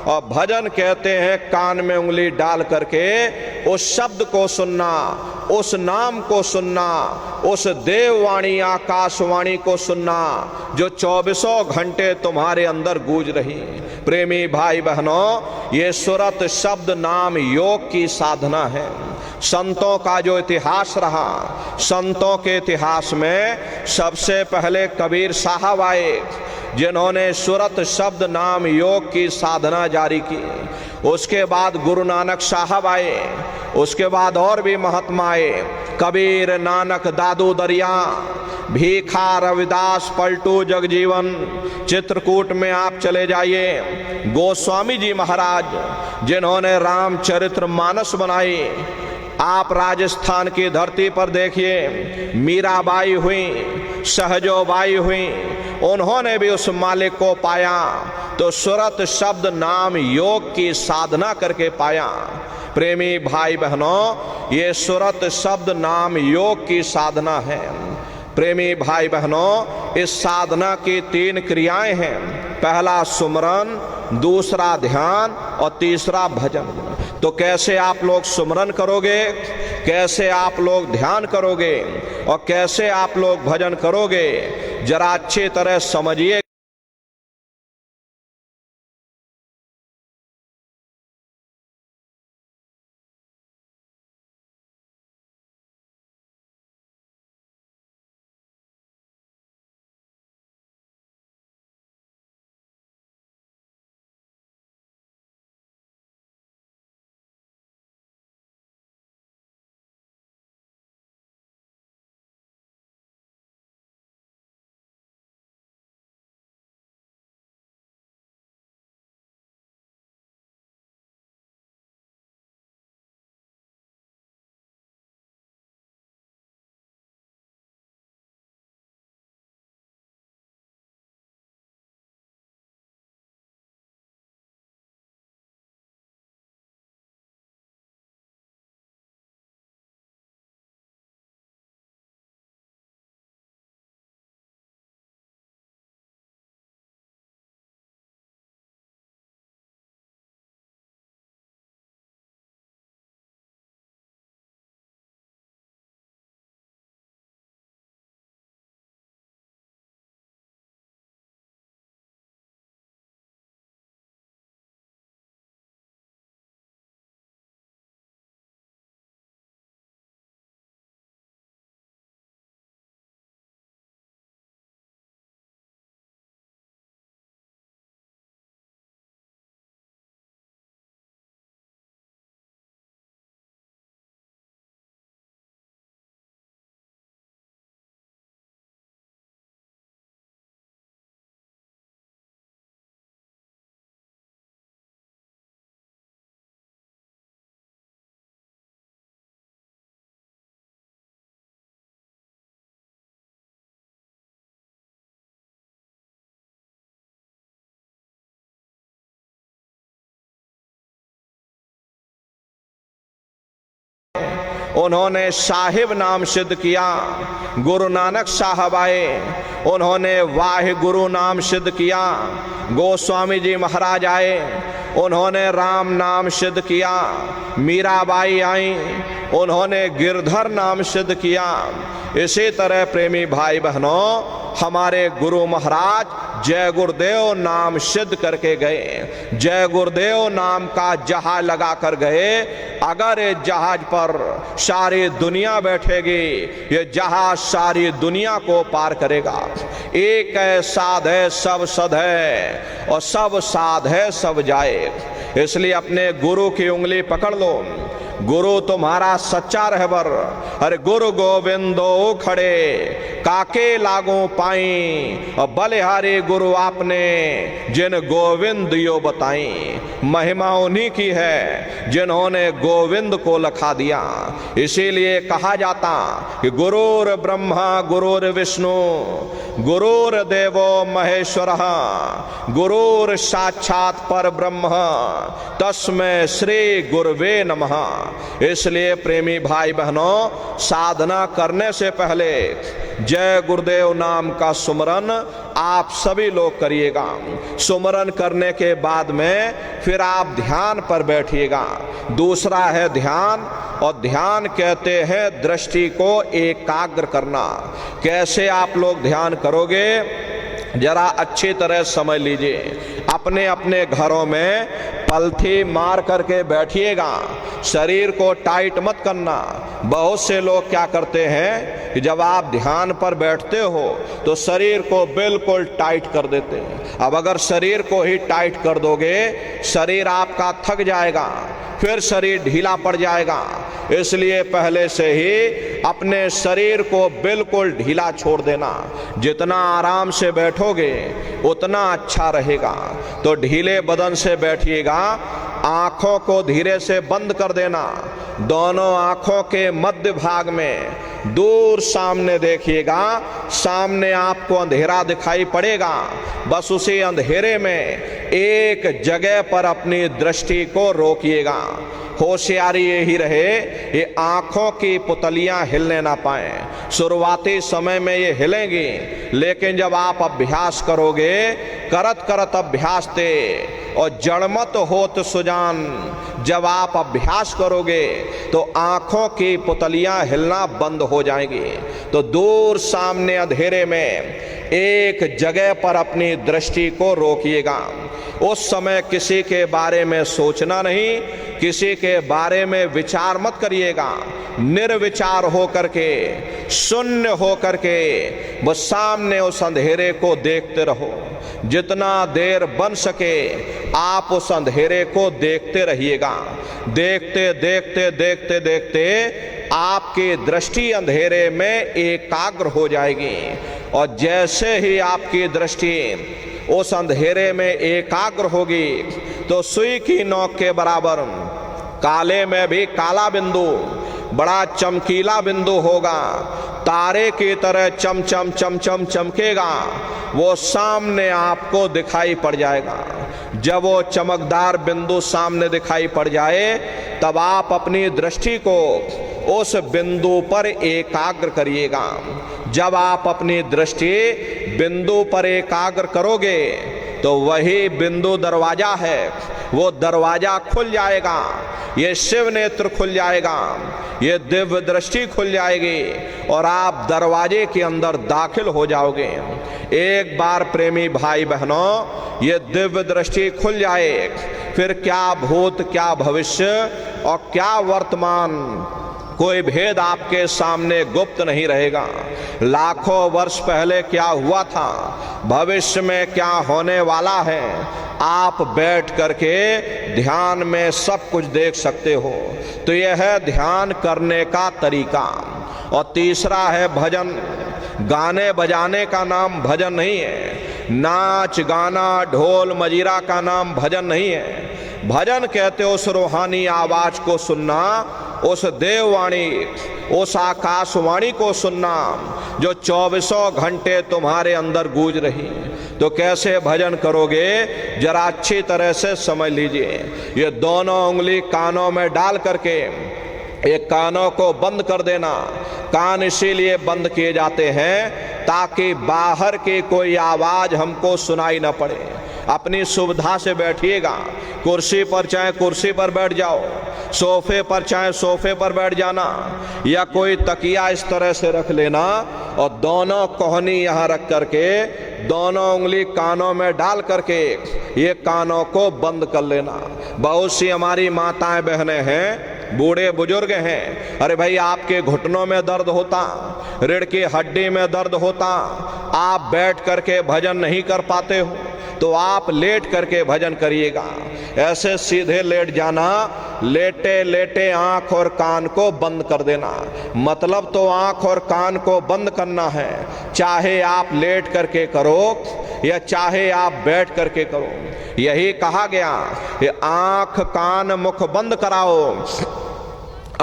और भजन कहते हैं कान में उंगली डाल करके उस शब्द को सुनना, उस नाम को सुनना, उस देववाणी आकाशवाणी को सुनना जो 24 घंटे तुम्हारे अंदर गूंज रही। प्रेमी भाई बहनों, ये सुरत शब्द नाम योग की साधना है। संतों का जो इतिहास रहा, संतों के इतिहास में सबसे पहले कबीर साहब आए, जिन्होंने सुरत शब्द नाम योग की साधना जारी की। उसके बाद गुरु नानक साहब आए, उसके बाद और भी महात्मा आए। कबीर नानक दादू दरिया, भीखा रविदास पलटू जगजीवन। चित्रकूट में आप चले जाइए, गोस्वामी जी महाराज जिन्होंने रामचरित्र मानस बनाई। आप राजस्थान की धरती पर देखिए, मीराबाई हुई, सहजोबाई हुई, उन्होंने भी उस मालिक को पाया तो सुरत शब्द नाम योग की साधना करके पाया। प्रेमी भाई बहनों, ये सुरत शब्द नाम योग की साधना है। प्रेमी भाई बहनों, इस साधना की 3 क्रियाएं हैं। पहला सुमरन, दूसरा ध्यान और तीसरा भजन। तो कैसे आप लोग सुमरन करोगे, कैसे आप लोग ध्यान करोगे और कैसे आप लोग भजन करोगे, जरा अच्छी तरह समझिए। उन्होंने साहिब नाम सिद्ध किया। गुरु नानक साहब आए, उन्होंने वाहे गुरु नाम सिद्ध किया। गोस्वामी जी महाराज आए, उन्होंने राम नाम सिद्ध किया। मीराबाई आई, उन्होंने गिरधर नाम सिद्ध किया। इसी तरह प्रेमी भाई बहनों, हमारे गुरु महाराज जय गुरुदेव नाम सिद्ध करके गए। जय गुरुदेव नाम का जहाज लगा कर गए। अगर ये जहाज पर सारी दुनिया बैठेगी, ये जहाज सारी दुनिया को पार करेगा। एक है साध है सब सद है, और सब साध है सब जाए। इसलिए अपने गुरु की उंगली पकड़ लो। गुरु तुम्हारा सच्चा रहबर। अरे गुरु गोविंदो खड़े काके लागू पाई, और बलिहारी गुरु आपने जिन गोविंद यो बताई। महिमा उन्हीं की है जिन्होंने गोविंद को लखा दिया। इसीलिए कहा जाता कि गुरुर ब्रह्मा गुरुर विष्णु गुरुर देवो महेश्वर गुरुर साक्षात पर ब्रह्म तस्मै श्री गुरुवे नमः। इसलिए प्रेमी भाई बहनों, साधना करने से पहले जय गुरुदेव नाम का सुमरन आप सभी लोग करिएगा। सुमरन करने के बाद में फिर आप ध्यान पर बैठिएगा। दूसरा है ध्यान, और ध्यान कहते हैं दृष्टि को एकाग्र करना। कैसे आप लोग ध्यान करोगे, जरा अच्छी तरह समझ लीजिए। अपने अपने घरों में पलथी मार करके बैठिएगा। शरीर को टाइट मत करना। बहुत से लोग क्या करते हैं कि जब आप ध्यान पर बैठते हो तो शरीर को बिल्कुल टाइट कर देते हैं। अब अगर शरीर को ही टाइट कर दोगे, शरीर आपका थक जाएगा, फिर शरीर ढीला पड़ जाएगा। इसलिए पहले से ही अपने शरीर को बिल्कुल ढीला छोड़ देना। जितना आराम से बैठोगे उतना अच्छा रहेगा। तो ढीले बदन से बैठिएगा। आंखों को धीरे से बंद कर देना। दोनों आंखों के मध्य भाग में दूर सामने देखिएगा। सामने आपको अंधेरा दिखाई पड़ेगा। बस उसी अंधेरे में एक जगह पर अपनी दृष्टि को रोकिएगा। होशियारी यही रहे ये आंखों की पुतलियां हिलने ना पाएं। शुरुआती समय में ये हिलेंगी, लेकिन जब आप अभ्यास करोगे, करत करत अभ्यास ते और जड़मत होत सुजान, जब आप अभ्यास करोगे तो आंखों की पुतलियां हिलना बंद हो जाएंगी। तो दूर सामने अंधेरे में एक जगह पर अपनी दृष्टि को रोकिएगा। उस समय किसी के बारे में सोचना नहीं, किसी के बारे में विचार मत करिएगा। निर्विचार हो करके, शून्य हो करके बस सामने उस अंधेरे को देखते रहो। जितना देर बन सके आप उस अंधेरे को देखते रहिएगा। देखते देखते देखते देखते आपकी दृष्टि अंधेरे में एकाग्र हो जाएगी। और जैसे ही आपकी दृष्टि उस अंधेरे में एकाग्र होगी तो सुई की नोक के बराबर काले में भी काला बिंदु, बड़ा चमकीला बिंदु होगा। तारे की तरह चम चम चम चम चमकेगा। वो सामने आपको दिखाई पड़ जाएगा। जब वो चमकदार बिंदु सामने दिखाई पड़ जाए तब आप अपनी दृष्टि को उस बिंदु पर एकाग्र करिएगा। जब आप अपनी दृष्टि बिंदु पर एकाग्र करोगे तो वही बिंदु दरवाजा है। वो दरवाजा खुल जाएगा, ये शिव नेत्र खुल जाएगा, ये दिव्य दृष्टि खुल जाएगी और आप दरवाजे के अंदर दाखिल हो जाओगे। एक बार प्रेमी भाई बहनों ये दिव्य दृष्टि खुल जाए, फिर क्या भूत, क्या भविष्य और क्या वर्तमान, कोई भेद आपके सामने गुप्त नहीं रहेगा। लाखों वर्ष पहले क्या हुआ था, भविष्य में क्या होने वाला है, आप बैठ करके ध्यान में सब कुछ देख सकते हो। तो यह है ध्यान करने का तरीका। और तीसरा है भजन। गाने बजाने का नाम भजन नहीं है। नाच गाना ढोल मजीरा का नाम भजन नहीं है। भजन कहते हो उस रूहानी आवाज को सुनना, उस देववाणी, उस आकाशवाणी को सुनना जो 24 घंटे तुम्हारे अंदर गूंज रही। तो कैसे भजन करोगे जरा अच्छी तरह से समझ लीजिए। ये दोनों उंगली कानों में डाल करके एक कानों को बंद कर देना। कान इसीलिए बंद किए जाते हैं ताकि बाहर की कोई आवाज हमको सुनाई न पड़े। अपनी सुविधा से बैठिएगा। कुर्सी पर चाहे कुर्सी पर बैठ जाओ, सोफे पर चाहे सोफे पर बैठ जाना, या कोई तकिया इस तरह से रख लेना और दोनों कोहनी यहाँ रख करके दोनों उंगली कानों में डाल करके ये कानों को बंद कर लेना। बहुत सी हमारी माताएं बहनें हैं, बूढ़े बुजुर्ग हैं, अरे भाई आपके घुटनों में दर्द होता, रीढ़ की हड्डी में दर्द होता, आप बैठ करके भजन नहीं कर पाते हो तो आप लेट करके भजन करिएगा। ऐसे सीधे लेट जाना, लेटे लेटे आंख और कान को बंद कर देना। मतलब तो आंख और कान को बंद करना है, चाहे आप लेट करके करो या चाहे आप बैठ करके करो। यही कहा गया, ये आंख कान मुख बंद कराओ,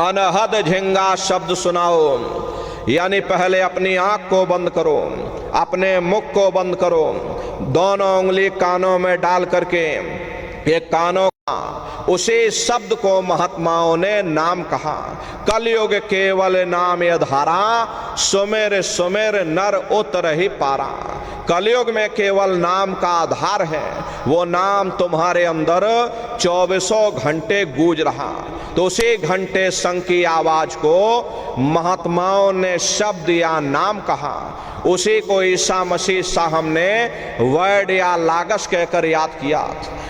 अनहद झिंगा शब्द सुनाओ। यानी पहले अपनी आंख को बंद करो, अपने मुख को बंद करो, दोनों उंगली कानों में डाल करके ये कानों का उसी शब्द को महात्माओं ने नाम कहा। कलयुग केवल नाम आधारा, सुमेर सुमेर नर उतर ही पारा। कलयुग में केवल नाम का आधार है, वो नाम तुम्हारे अंदर 24 घंटे गूंज रहा। तो उसी घंटे संग की आवाज को महात्माओं ने शब्द या नाम कहा। उसी को ईसा मसीह साहब ने वर्ड या लागस कहकर याद किया।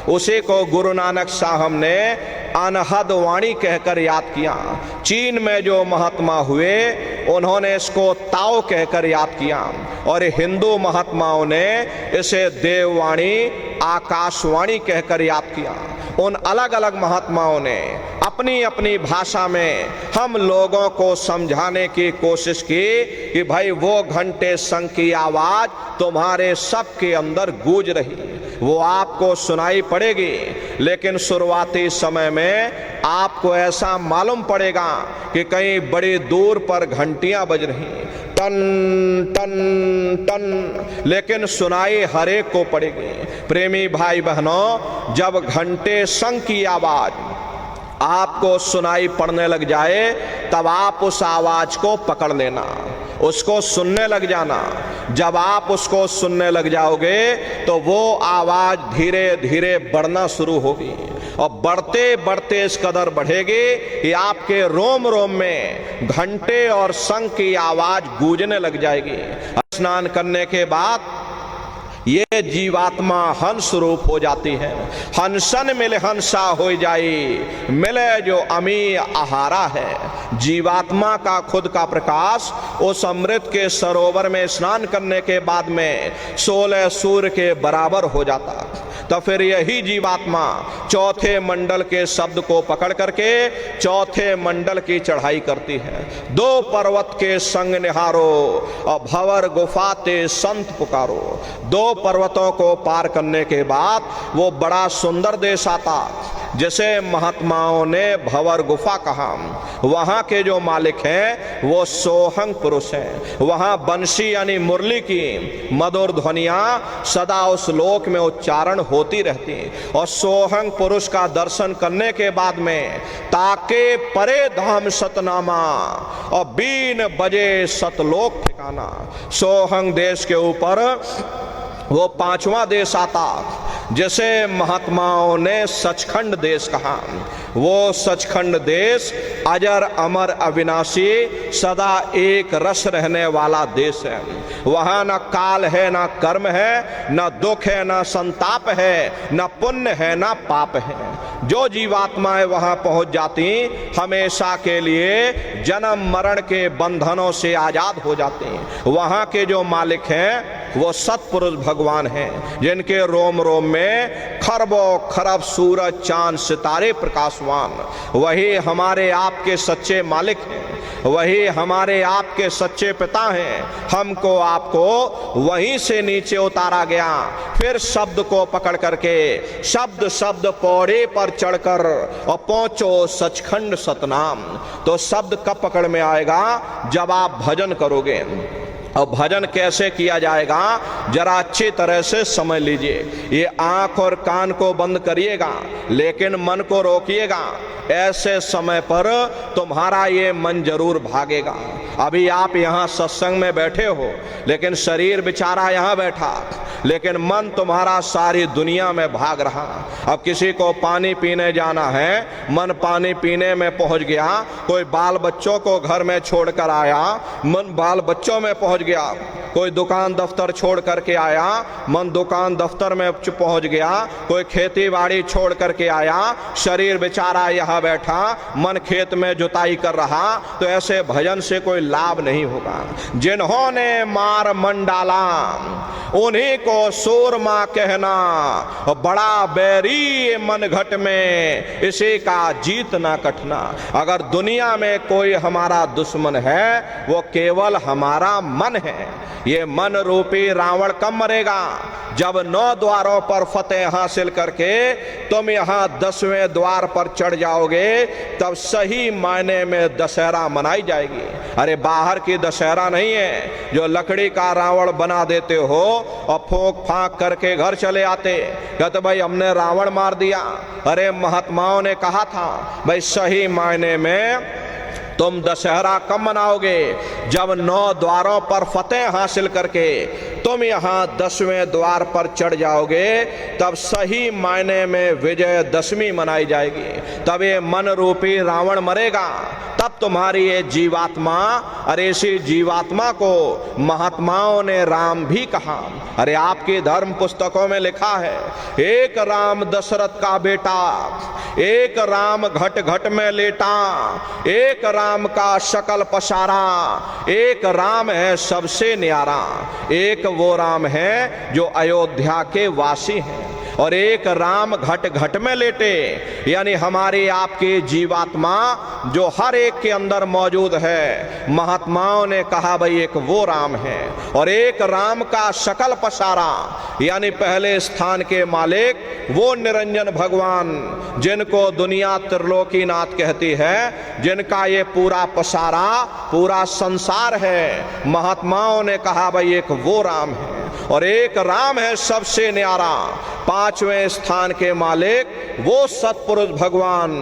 उसी को गुरु नानक साहब ने अनहद वाणी कहकर याद किया। चीन में जो महात्मा हुए उन्होंने इसको ताओ कहकर याद किया और हिंदू महात्माओं ने इसे देववाणी आकाशवाणी कहकर याद किया। उन अलग अलग महात्माओं ने अपनी अपनी भाषा में हम लोगों को समझाने की कोशिश की कि भाई वो घंटे शंख की आवाज तुम्हारे सबके अंदर गूंज रही, वो आपको सुनाई पड़ेगी, लेकिन शुरुआती समय में आपको ऐसा मालूम पड़ेगा कि कहीं बड़ी दूर पर घंटियां बज रही, टन टन टन, लेकिन सुनाई हर एक को पड़ेगी। प्रेमी भाई बहनों, जब घंटे शंख की आवाज आपको सुनाई पड़ने लग जाए तब आप उस आवाज को पकड़ लेना, उसको सुनने लग जाना। जब आप उसको सुनने लग जाओगे तो वो आवाज धीरे धीरे बढ़ना शुरू होगी और बढ़ते बढ़ते इस कदर बढ़ेगी कि आपके रोम रोम में घंटे और शंख की आवाज गूंजने लग जाएगी। स्नान करने के बाद ये जीवात्मा हंस रूप हो जाती है। हंसन मिले हंसा हो जाई, मिले जो अमी आहारा है। जीवात्मा का खुद का प्रकाश उस अमृत के सरोवर में स्नान करने के बाद में 16 सूर्य के बराबर हो जाता। तो फिर यही जीवात्मा चौथे मंडल के शब्द को पकड़ करके चौथे मंडल की चढ़ाई करती है। 2 पर्वत के संग निहारो और भंवर गुफा ते संत पुकारो। 2 पर्वतों को पार करने के बाद वो बड़ा सुंदर देश आता जिसे महात्माओं ने भंवर गुफा कहा। वहां के जो मालिक हैं वो सोहंग पुरुष हैं। वहां बंशी यानी मुरली की मधुर ध्वनियां सदा उस लोक में उच्चारण होती रहती और सोहंग पुरुष का दर्शन करने के बाद में ताके परे धाम सतनामा और बीन बजे सतलोक ठिकाना। सोहंग देश के ऊपर वो 5वां देश आता जिसे महात्माओं ने सचखंड देश कहा। वो सचखंड देश अजर अमर अविनाशी सदा एक रस रहने वाला देश है। वहां न काल है, न कर्म है, न दुख है, न संताप है, न पुण्य है, न पाप है। जो जीवात्माएं वहां पहुंच जाती हमेशा के लिए जन्म मरण के बंधनों से आजाद हो जाती। वहां के जो मालिक हैं वो सतपुरुष भगवान हैं जिनके रोम रोम में खरबों खरब सूरज चांद सितारे प्रकाशवान। वही हमारे आपके सच्चे मालिक हैं, वही हमारे आपके सच्चे पिता हैं। हमको आपको वहीं से नीचे उतारा गया, फिर शब्द को पकड़ करके शब्द शब्द पौड़े पर चढ़कर और पहुंचो सचखंड सतनाम। तो शब्द कब पकड़ में आएगा? जब आप भजन करोगे। और भजन कैसे किया जाएगा जरा अच्छी तरह से समझ लीजिए। ये आंख और कान को बंद करिएगा लेकिन मन को रोकिएगा। ऐसे समय पर तुम्हारा ये मन जरूर भागेगा। अभी आप यहाँ सत्संग में बैठे हो लेकिन शरीर बेचारा यहाँ बैठा, लेकिन मन तुम्हारा सारी दुनिया में भाग रहा। अब किसी को पानी पीने जाना है, मन पानी पीने में पहुंच गया। कोई बाल बच्चों को घर में छोड़कर आया, मन बाल बच्चों में पहुंच गया। कोई दुकान दफ्तर छोड़ करके आया, मन दुकान दफ्तर में पहुंच गया। कोई खेती बाड़ी छोड़ करके आया, शरीर बेचारा यहाँ बैठा, मन खेत में जुताई कर रहा। तो ऐसे भजन से कोई लाभ नहीं होगा। जिन्होंने मार मन डाला उन्हीं को सूरमा कहना, बड़ा बैरी मन घट में इसी का जीतना कठना। अगर दुनिया में कोई हमारा दुश्मन है वो केवल हमारा मन है। ये मन रूपी रावण कब मरेगा? जब 9 द्वारों पर फतेह हासिल करके तुम यहाँ 10वें द्वार पर चढ़ जाओगे तब सही मायने में दशहरा मनाई जाएगी। अरे बाहर की दशहरा नहीं है जो लकड़ी का रावण बना देते हो और फूंक फांक करके घर चले आते, कहते भाई हमने रावण मार दिया। अरे महात्माओं ने कहा था भाई सही मायने में तुम दशहरा कब मनाओगे? जब 9 द्वारों पर फतेह हासिल करके तुम यहाँ 10वें द्वार पर चढ़ जाओगे तब सही मायने में विजयदशमी मनाई जाएगी। तब ये मन रूपी रावण मरेगा, तब तुम्हारी ये जीवात्मा, अरे इसी जीवात्मा को महात्माओं ने राम भी कहा। अरे आपकी धर्म पुस्तकों में लिखा है, एक राम दशरथ का बेटा, एक राम घट घट में लेटा, एक राम का शकल पसारा, एक राम है सबसे न्यारा। एक वो राम है जो अयोध्या के वासी हैं। और एक राम घट घट में लेटे, यानी हमारे आपके जीवात्मा जो हर एक के अंदर मौजूद है। महात्माओं ने कहा भाई एक वो राम है, और एक राम का शकल पसारा, यानी पहले स्थान के मालिक वो निरंजन भगवान जिनको दुनिया त्रिलोकीनाथ कहती है, जिनका ये पूरा पसारा पूरा संसार है। महात्माओं ने कहा भाई एक वो राम है, और एक राम है सबसे न्यारा, पांचवें स्थान के मालिक वो सतपुरुष भगवान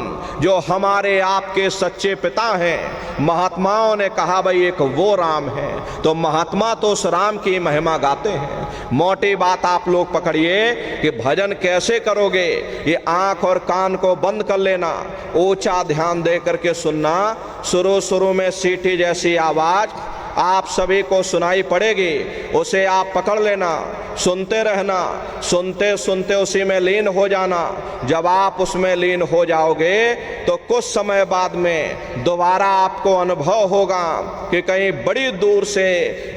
जो हमारे आपके सच्चे पिता हैं। महात्माओं ने कहा भाई एक वो राम है। तो महात्मा तो उस राम की महिमा गाते हैं। मोटी बात आप लोग पकड़िए कि भजन कैसे करोगे, ये आंख और कान को बंद कर लेना, ऊंचा ध्यान दे करके सुनना। शुरू में सीटी जैसी आवाज आप सभी को सुनाई पड़ेगी, उसे आप पकड़ लेना, सुनते रहना, सुनते सुनते उसी में लीन हो जाना। जब आप उसमें लीन हो जाओगे तो कुछ समय बाद में दोबारा आपको अनुभव होगा कि कहीं बड़ी दूर से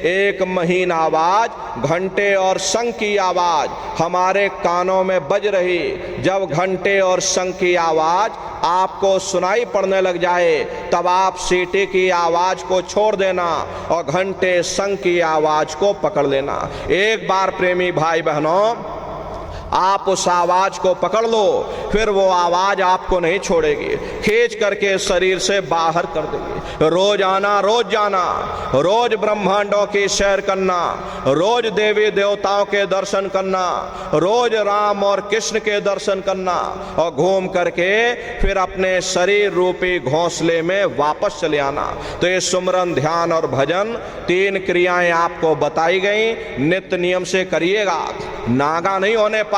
एक महीन आवाज, घंटे और शंख की आवाज हमारे कानों में बज रही। जब घंटे और शंख की आवाज आपको सुनाई पड़ने लग जाए तब आप सीटी की आवाज को छोड़ देना और घंटे शंख की आवाज को पकड़ लेना। एक बार प्रेमी भाई बहनों आप उस आवाज को पकड़ लो, फिर वो आवाज आपको नहीं छोड़ेगी, खींच करके शरीर से बाहर कर देगी। रोज आना, रोज जाना, रोज ब्रह्मांडों की सैर करना, रोज देवी देवताओं के दर्शन करना, रोज राम और कृष्ण के दर्शन करना, और घूम करके फिर अपने शरीर रूपी घोंसले में वापस चले आना। तो ये सुमरन, ध्यान और भजन तीन क्रियाएं आपको बताई गई, नित्य नियम से करिएगा, नागा नहीं होने पाए।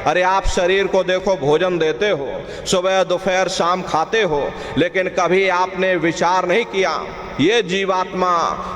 अरे आप शरीर को देखो, भोजन देते हो, सुबह दोपहर शाम खाते हो, लेकिन कभी आपने विचार नहीं किया ये जीवात्मा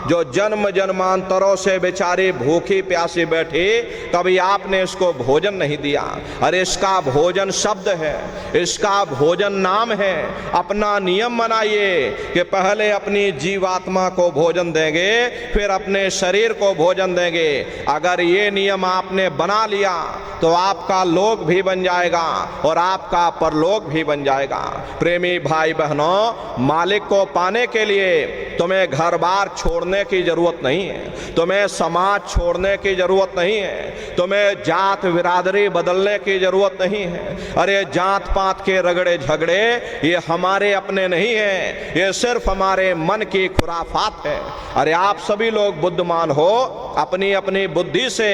जो जन्म जन्मांतरों से बेचारी भूखी प्यासी बैठी, कभी आपने इसको भोजन नहीं दिया। अरे इसका भोजन शब्द है, इसका भोजन नाम है। अपना नियम बनाइए कि पहले अपनी जीवात्मा को भोजन देंगे, फिर अपने शरीर को भोजन देंगे। अगर ये नियम आपने बना लिया तो आपका लोक भी बन जाएगा और आपका परलोक भी बन जाएगा। प्रेमी भाई बहनों, मालिक को पाने के लिए तुम्हें घर बार छोड़ने की जरूरत नहीं है, तुम्हें समाज छोड़ने की जरूरत नहीं है, तुम्हें जात बिरादरी बदलने की जरूरत नहीं है। अरे जात पात के रगड़े झगड़े ये हमारे अपने नहीं है, ये सिर्फ हमारे मन की खुराफात है। अरे आप सभी लोग बुद्धिमान हो, अपनी अपनी बुद्धि से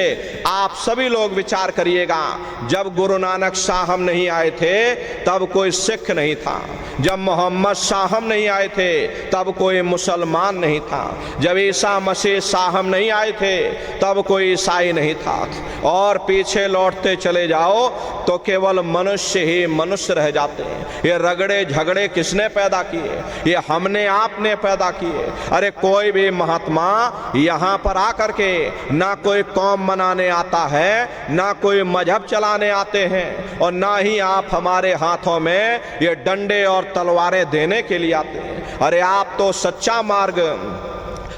आप सभी लोग विचार करिएगा। जब गुरु नानक साहब नहीं आए थे तब कोई सिख नहीं था, जब मोहम्मद साहब नहीं आए थे तब कोई मुसलमान नहीं था, जब ईसा मसीह साहब नहीं आए थे तब कोई ईसाई नहीं था। और पीछे लौटते चले जाओ तो केवल मनुष्य ही मनुष्य रह जाते हैं। ये रगड़े झगड़े किसने पैदा किए? ये हमने आपने पैदा किए। अरे कोई भी महात्मा यहाँ पर आकर के ना कोई कौम मनाने आता है, ना कोई मजहब चलाने आते हैं, और ना ही आप हमारे हाथों में ये डंडे और तलवारें देने के लिए आते हैं। अरे आप तो सच्चा मार्ग,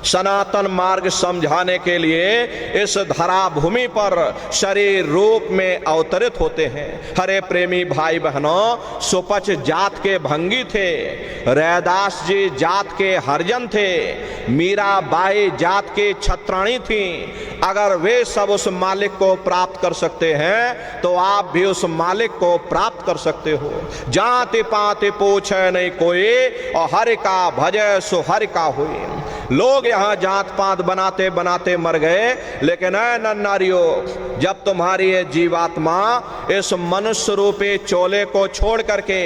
सनातन मार्ग समझाने के लिए इस धरा भूमि पर शरीर रूप में अवतरित होते हैं। हरे प्रेमी भाई बहनों, सुपच जात के भंगी थे, रैदास जी जात के हरिजन थे, मीराबाई जात की छत्राणी थी। अगर वे सब उस मालिक को प्राप्त कर सकते हैं तो आप भी उस मालिक को प्राप्त कर सकते हो। जाति पाति पूछे नहीं कोई, और हरि का भजय सो हरि का हुई। लोग यहाँ जात पात बनाते बनाते मर गए, लेकिन ऐ नन्नारियों, जब तुम्हारी ये जीवात्मा इस मनुष्य रूपी चोले को छोड़ करके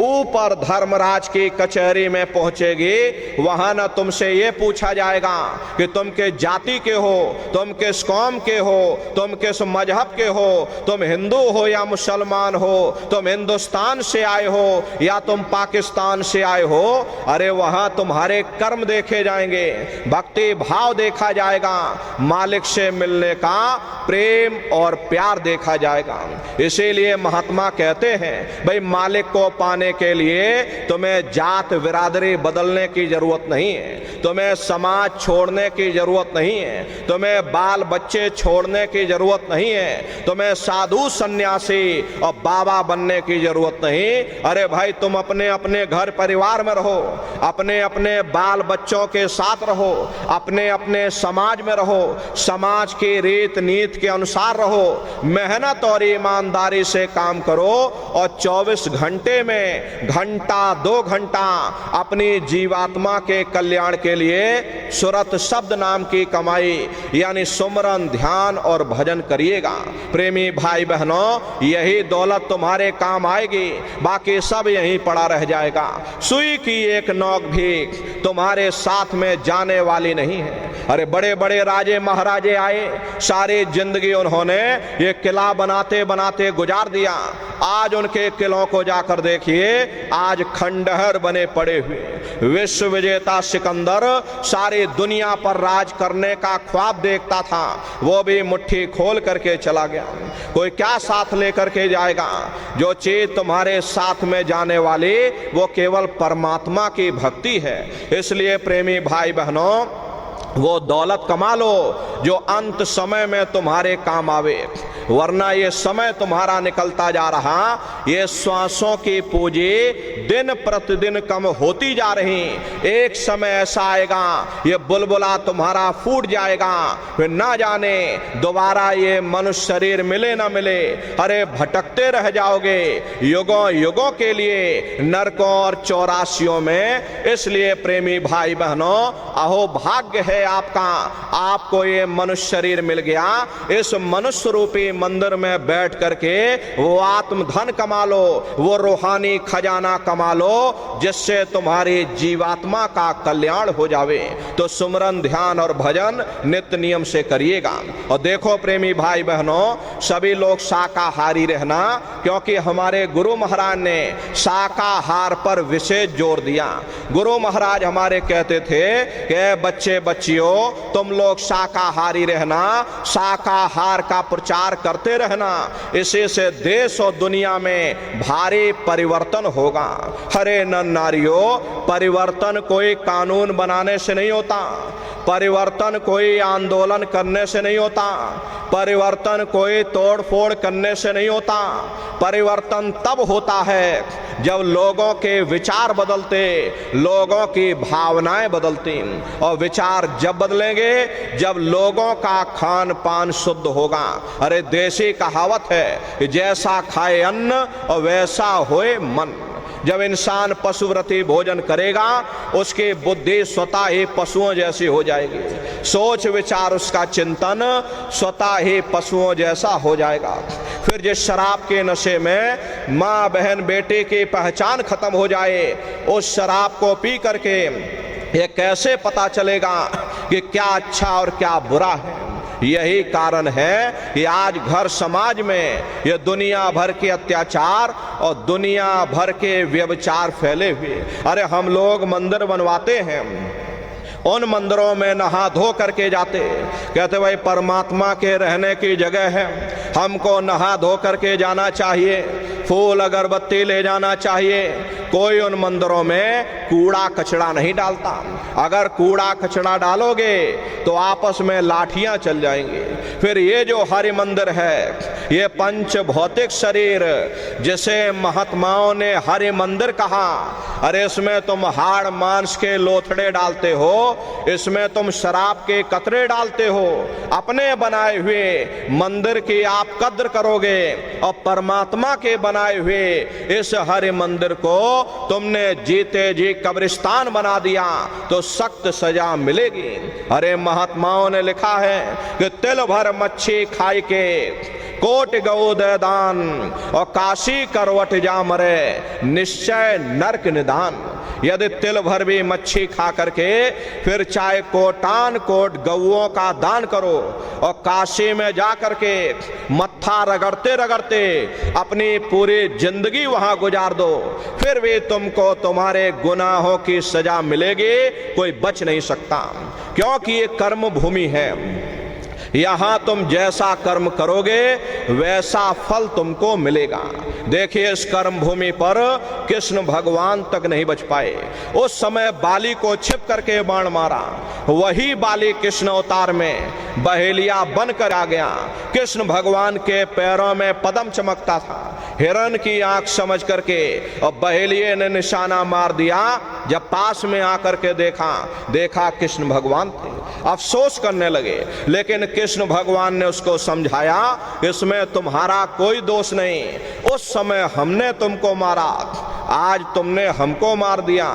ऊपर धर्मराज की कचहरी में पहुंचेगी, वहां न तुमसे ये पूछा जाएगा कि तुम के जाति के हो, तुम किस कौम के हो, तुम किस मजहब के हो, तुम हिंदू हो या मुसलमान हो, तुम हिंदुस्तान से आए हो या तुम पाकिस्तान से आए हो। अरे वहां तुम्हारे कर्म देखे जाएंगे, जाएंगे, भक्ति भाव देखा जाएगा, मालिक से मिलने का प्रेम और प्यार देखा जाएगा। इसीलिए महात्मा कहते हैं भाई मालिक को पाने के लिए तुम्हें जात बिरादरी बदलने की जरूरत नहीं है, तुम्हें समाज छोड़ने की जरूरत नहीं है, तुम्हें बाल बच्चे छोड़ने की जरूरत नहीं है, तुम्हें साधु सन्यासी और बाबा बनने की जरूरत नहीं। अरे भाई तुम अपने अपने घर परिवार में रहो, अपने अपने बाल बच्चों के साथ रहो, अपने अपने समाज में रहो, समाज की रीत नीति के अनुसार रहो, मेहनत और ईमानदारी से काम करो और 24 घंटे में घंटा 2 घंटा अपनी जीवात्मा के कल्याण के लिए सुरत शब्द नाम की कमाई यानी सुमरन ध्यान और भजन करिएगा। प्रेमी भाई बहनों, यही दौलत तुम्हारे काम आएगी, बाकी सब यहीं पड़ा रह जाएगा। सुई की एक नोक भी तुम्हारे साथ में जाने वाली नहीं है। अरे बड़े बड़े राजे महाराजे आए, सारी जिंदगी उन्होंने ये किला बनाते बनाते गुजार दिया। आज उनके किलों को जाकर देखिए, आज खंडहर बने पड़े हुए। विश्व विजेता सिकंदर सारी दुनिया पर राज करने का ख्वाब देखता था, वो भी मुट्ठी खोल करके चला गया। कोई क्या साथ लेकर के जाएगा? जो चीज तुम्हारे साथ में जाने वाली वो केवल परमात्मा की भक्ति है। इसलिए प्रेमी भाई बहनों, वो दौलत कमा लो जो अंत समय में तुम्हारे काम आवे, वरना ये समय तुम्हारा निकलता जा रहा, ये श्वासों की पूंजी दिन प्रतिदिन कम होती जा रही। एक समय ऐसा आएगा ये बुलबुला तुम्हारा फूट जाएगा, फिर ना जाने दोबारा ये मनुष्य शरीर मिले ना मिले। अरे भटकते रह जाओगे युगों युगों के लिए नरकों और चौरासियों में। इसलिए प्रेमी भाई बहनों, अहो भाग्य है आपका, आपको ये मनुष्य शरीर मिल गया। इस मनुष्य रूपी मंदिर में बैठ करके वो आत्म धन कमा लो, वो रूहानी खजाना कमा लो, जिससे तुम्हारी जीवात्मा का कल्याण हो जावे। तो सुमरन ध्यान और भजन नित्य नियम से करिएगा। और देखो प्रेमी भाई बहनों, सभी लोग शाकाहारी रहना, क्योंकि हमारे गुरु महाराज ने शाकाहार पर विशेष जोर दिया। गुरु महाराज हमारे कहते थे कि बच्चे बच्चियों तुम लोग शाकाहारी रहना, शाकाहार का प्रचार करते रहना, इसी से देश और दुनिया में भारी परिवर्तन होगा। हरे नर नारियों, परिवर्तन कोई कानून बनाने से नहीं होता, परिवर्तन कोई आंदोलन करने से नहीं होता, परिवर्तन कोई तोड़ फोड़ करने से नहीं होता। परिवर्तन तब होता है जब लोगों के विचार बदलते, लोगों की भावनाएं बदलती, और विचार जब बदलेंगे जब लोगों का खान पान शुद्ध होगा। अरे देसी कहावत है कि जैसा खाए अन्न और वैसा होए मन। जब इंसान पशुव्रती भोजन करेगा उसकी बुद्धि स्वतः ही पशुओं जैसी हो जाएगी, सोच विचार उसका चिंतन स्वतः ही पशुओं जैसा हो जाएगा। फिर जिस शराब के नशे में माँ बहन बेटे की पहचान खत्म हो जाए, उस शराब को पी करके ये कैसे पता चलेगा कि क्या अच्छा और क्या बुरा है। यही कारण है कि आज घर समाज में ये दुनिया भर के अत्याचार और दुनिया भर के व्यभिचार फैले हुए। अरे हम लोग मंदिर बनवाते हैं, उन मंदिरों में नहा धो करके जाते, कहते भाई परमात्मा के रहने की जगह है, हमको नहा धो करके जाना चाहिए, फूल अगरबत्ती ले जाना चाहिए। कोई उन मंदिरों में कूड़ा कचड़ा नहीं डालता। अगर कूड़ा कचड़ा डालोगे तो आपस में लाठियां चल जाएंगी। फिर ये जो हरि मंदिर है, ये पंच भौतिक शरीर जिसे महात्माओं ने हरि मंदिर कहा, अरे इसमें तुम हाड़ मांस के लोथड़े डालते हो, इसमें तुम शराब के कतरे डालते हो। अपने बनाए हुए मंदिर की आप कद्र करोगे और परमात्मा के बनाए हुए इस हरि मंदिर को तुमने जीते जी कब्रिस्तान बना दिया तो सख्त सजा मिलेगी। अरे महात्माओं ने लिखा है कि तिल भर मच्छी खाई के कोट गौ दे दान, और काशी करवट जा मरे निश्चय नरक निदान। यदि तिल भर भी मच्छी खा करके फिर चाहे कोटान कोट गौओं का दान करो और काशी में जा करके मत्था रगड़ते रगड़ते अपनी पूरी जिंदगी वहां गुजार दो, फिर भी तुमको तुम्हारे गुनाहों की सजा मिलेगी, कोई बच नहीं सकता। क्योंकि ये कर्म भूमि है, यहां तुम जैसा कर्म करोगे वैसा फल तुमको मिलेगा। देखिए इस कर्म भूमि पर कृष्ण भगवान तक नहीं बच पाए। उस समय बाली को छिप करके बाण मारा, वही बाली कृष्ण अवतार में बहेलिया बनकर आ गया। कृष्ण भगवान के पैरों में पद्म चमकता था, हिरण की आंख समझ करके और बहेलिये ने निशाना मार दिया। जब पास में आकर के देखा कृष्ण भगवान थे, अफसोस करने लगे, लेकिन कृष्ण भगवान ने उसको समझाया इसमें तुम्हारा कोई दोष नहीं। उस समय हमने तुमको मारा, आज तुमने हमको मार दिया,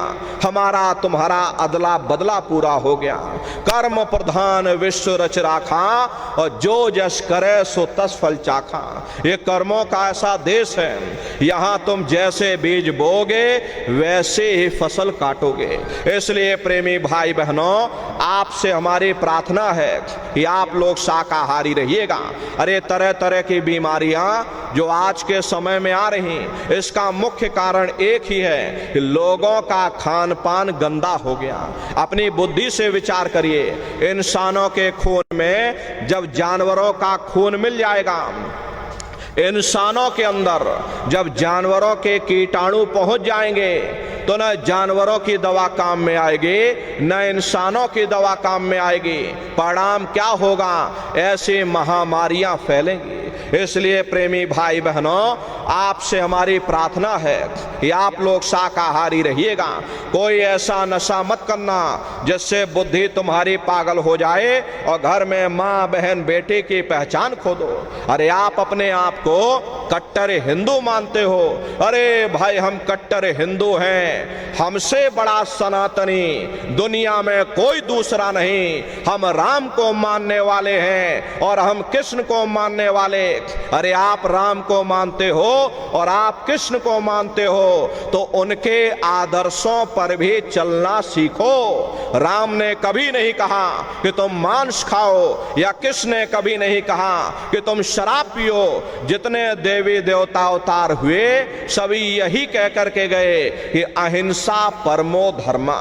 हमारा तुम्हारा अदला बदला पूरा हो गया। कर्म प्रधान विश्व रच राखा, और जो जस करे सो तस फल चाखा। ये कर्मों का ऐसा देश है, यहाँ तुम जैसे बीज बोगे वैसे ही फसल काटोगे। इसलिए प्रेमी भाई बहनों, आपसे हमारी प्रार्थना है कि आप लोग शाकाहारी रहिएगा। अरे तरह तरह की बीमारियां जो आज के समय में आ रही, इसका मुख्य कारण एक ही है कि लोगों का खान पान गंदा हो गया। अपनी बुद्धि से विचार करिए, इंसानों के खून में जब जानवरों का खून मिल जाएगा, इंसानों के अंदर जब जानवरों के कीटाणु पहुंच जाएंगे, तो न जानवरों की दवा काम में आएगी न इंसानों की दवा काम में आएगी। परिणाम क्या होगा? ऐसी महामारियां फैलेंगी। इसलिए प्रेमी भाई बहनों, आपसे हमारी प्रार्थना है कि आप लोग शाकाहारी रहिएगा। कोई ऐसा नशा मत करना जिससे बुद्धि तुम्हारी पागल हो जाए और घर में माँ बहन बेटी की पहचान खो दो। अरे आप अपने आप को कट्टर हिंदू मानते हो, अरे भाई हम कट्टर हिंदू हैं, हमसे बड़ा सनातनी दुनिया में कोई दूसरा नहीं, हम राम को मानने वाले हैं और हम कृष्ण को मानने वाले। अरे आप राम को मानते हो और आप कृष्ण को मानते हो तो उनके आदर्शों पर भी चलना सीखो। राम ने कभी नहीं कहा कि तुम मांस खाओ, या कृष्ण ने कभी नहीं कहा कि तुम शराब पियो। जितने देवी देवता अवतार हुए सभी यही कह करके गए कि अहिंसा परमो धर्मा।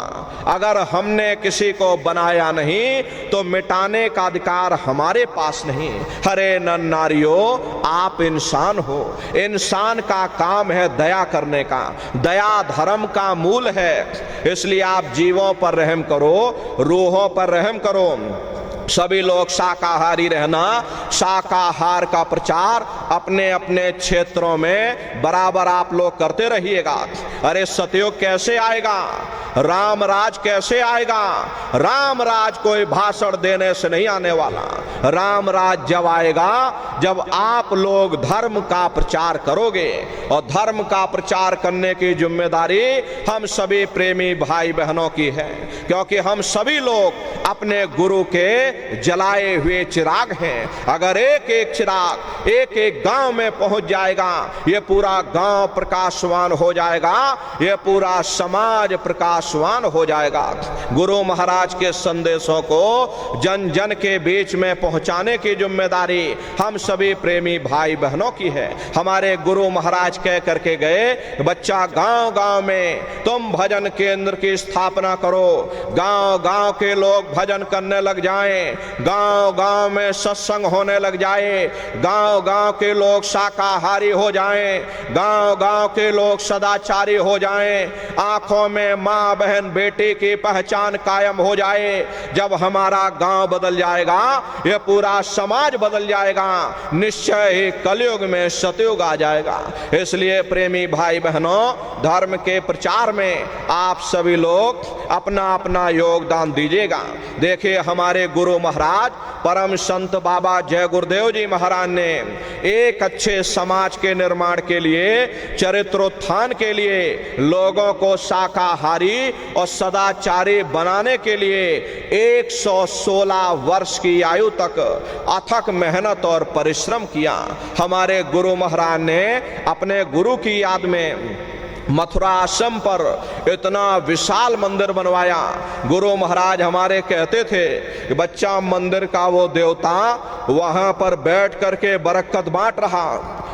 अगर हमने किसी को बनाया नहीं तो मिटाने का अधिकार हमारे पास नहीं। हरे नर नारियों, आप इंसान हो, इंसान का काम है दया करने का, दया धर्म का मूल है। इसलिए आप जीवों पर रहम करो, रूहों पर रहम करो। सभी लोग शाकाहारी रहना, शाकाहार का प्रचार अपने अपने क्षेत्रों में बराबर आप लोग करते रहिएगा। अरे सतयुग कैसे आएगा? राम राज कैसे आएगा? राम राज कोई भाषण देने से नहीं आने वाला। राम राज जब आएगा जब आप लोग धर्म का प्रचार करोगे, और धर्म का प्रचार करने की जिम्मेदारी हम सभी प्रेमी भाई बहनों की है, क्योंकि हम सभी लोग अपने गुरु के जलाए हुए चिराग हैं। अगर एक एक चिराग एक एक गांव में पहुंच जाएगा, ये पूरा गांव प्रकाशवान हो जाएगा, ये पूरा समाज प्रकाशवान हो जाएगा। गुरु महाराज के संदेशों को जन जन के बीच में पहुंचाने की जिम्मेदारी हम सभी प्रेमी भाई बहनों की है। हमारे गुरु महाराज कह करके गए, बच्चा गांव गांव में तुम भजन केंद्र की स्थापना करो, गांव गांव के लोग भजन करने लग जाएं, गांव गांव में सत्संग होने लग जाए, गांव गांव के लोग शाकाहारी हो जाएं, गांव गांव के लोग सदाचारी हो जाएं, आंखों में मां बहन बेटी की पहचान कायम हो जाए। जब हमारा गांव बदल जाएगा, यह पूरा समाज बदल जाएगा, निश्चय ही कलयुग में सतयुग आ जाएगा। इसलिए प्रेमी भाई बहनों, धर्म के प्रचार में आप सभी लोग अपना अपना योगदान दीजिएगा। देखिए हमारे गुरु महाराज परम संत बाबा जय गुरुदेव जी महाराज ने एक अच्छे समाज के निर्माण के लिए, चरित्रोत्थान के लिए, लोगों को शाकाहारी और सदाचारी बनाने के लिए 116 वर्ष की आयु तक अथक मेहनत और परिश्रम किया। हमारे गुरु महाराज ने अपने गुरु की याद में मथुरा आश्रम पर इतना विशाल मंदिर बनवाया। गुरु महाराज हमारे कहते थे कि बच्चा, मंदिर का वो देवता वहां पर बैठ करके बरकत बांट रहा।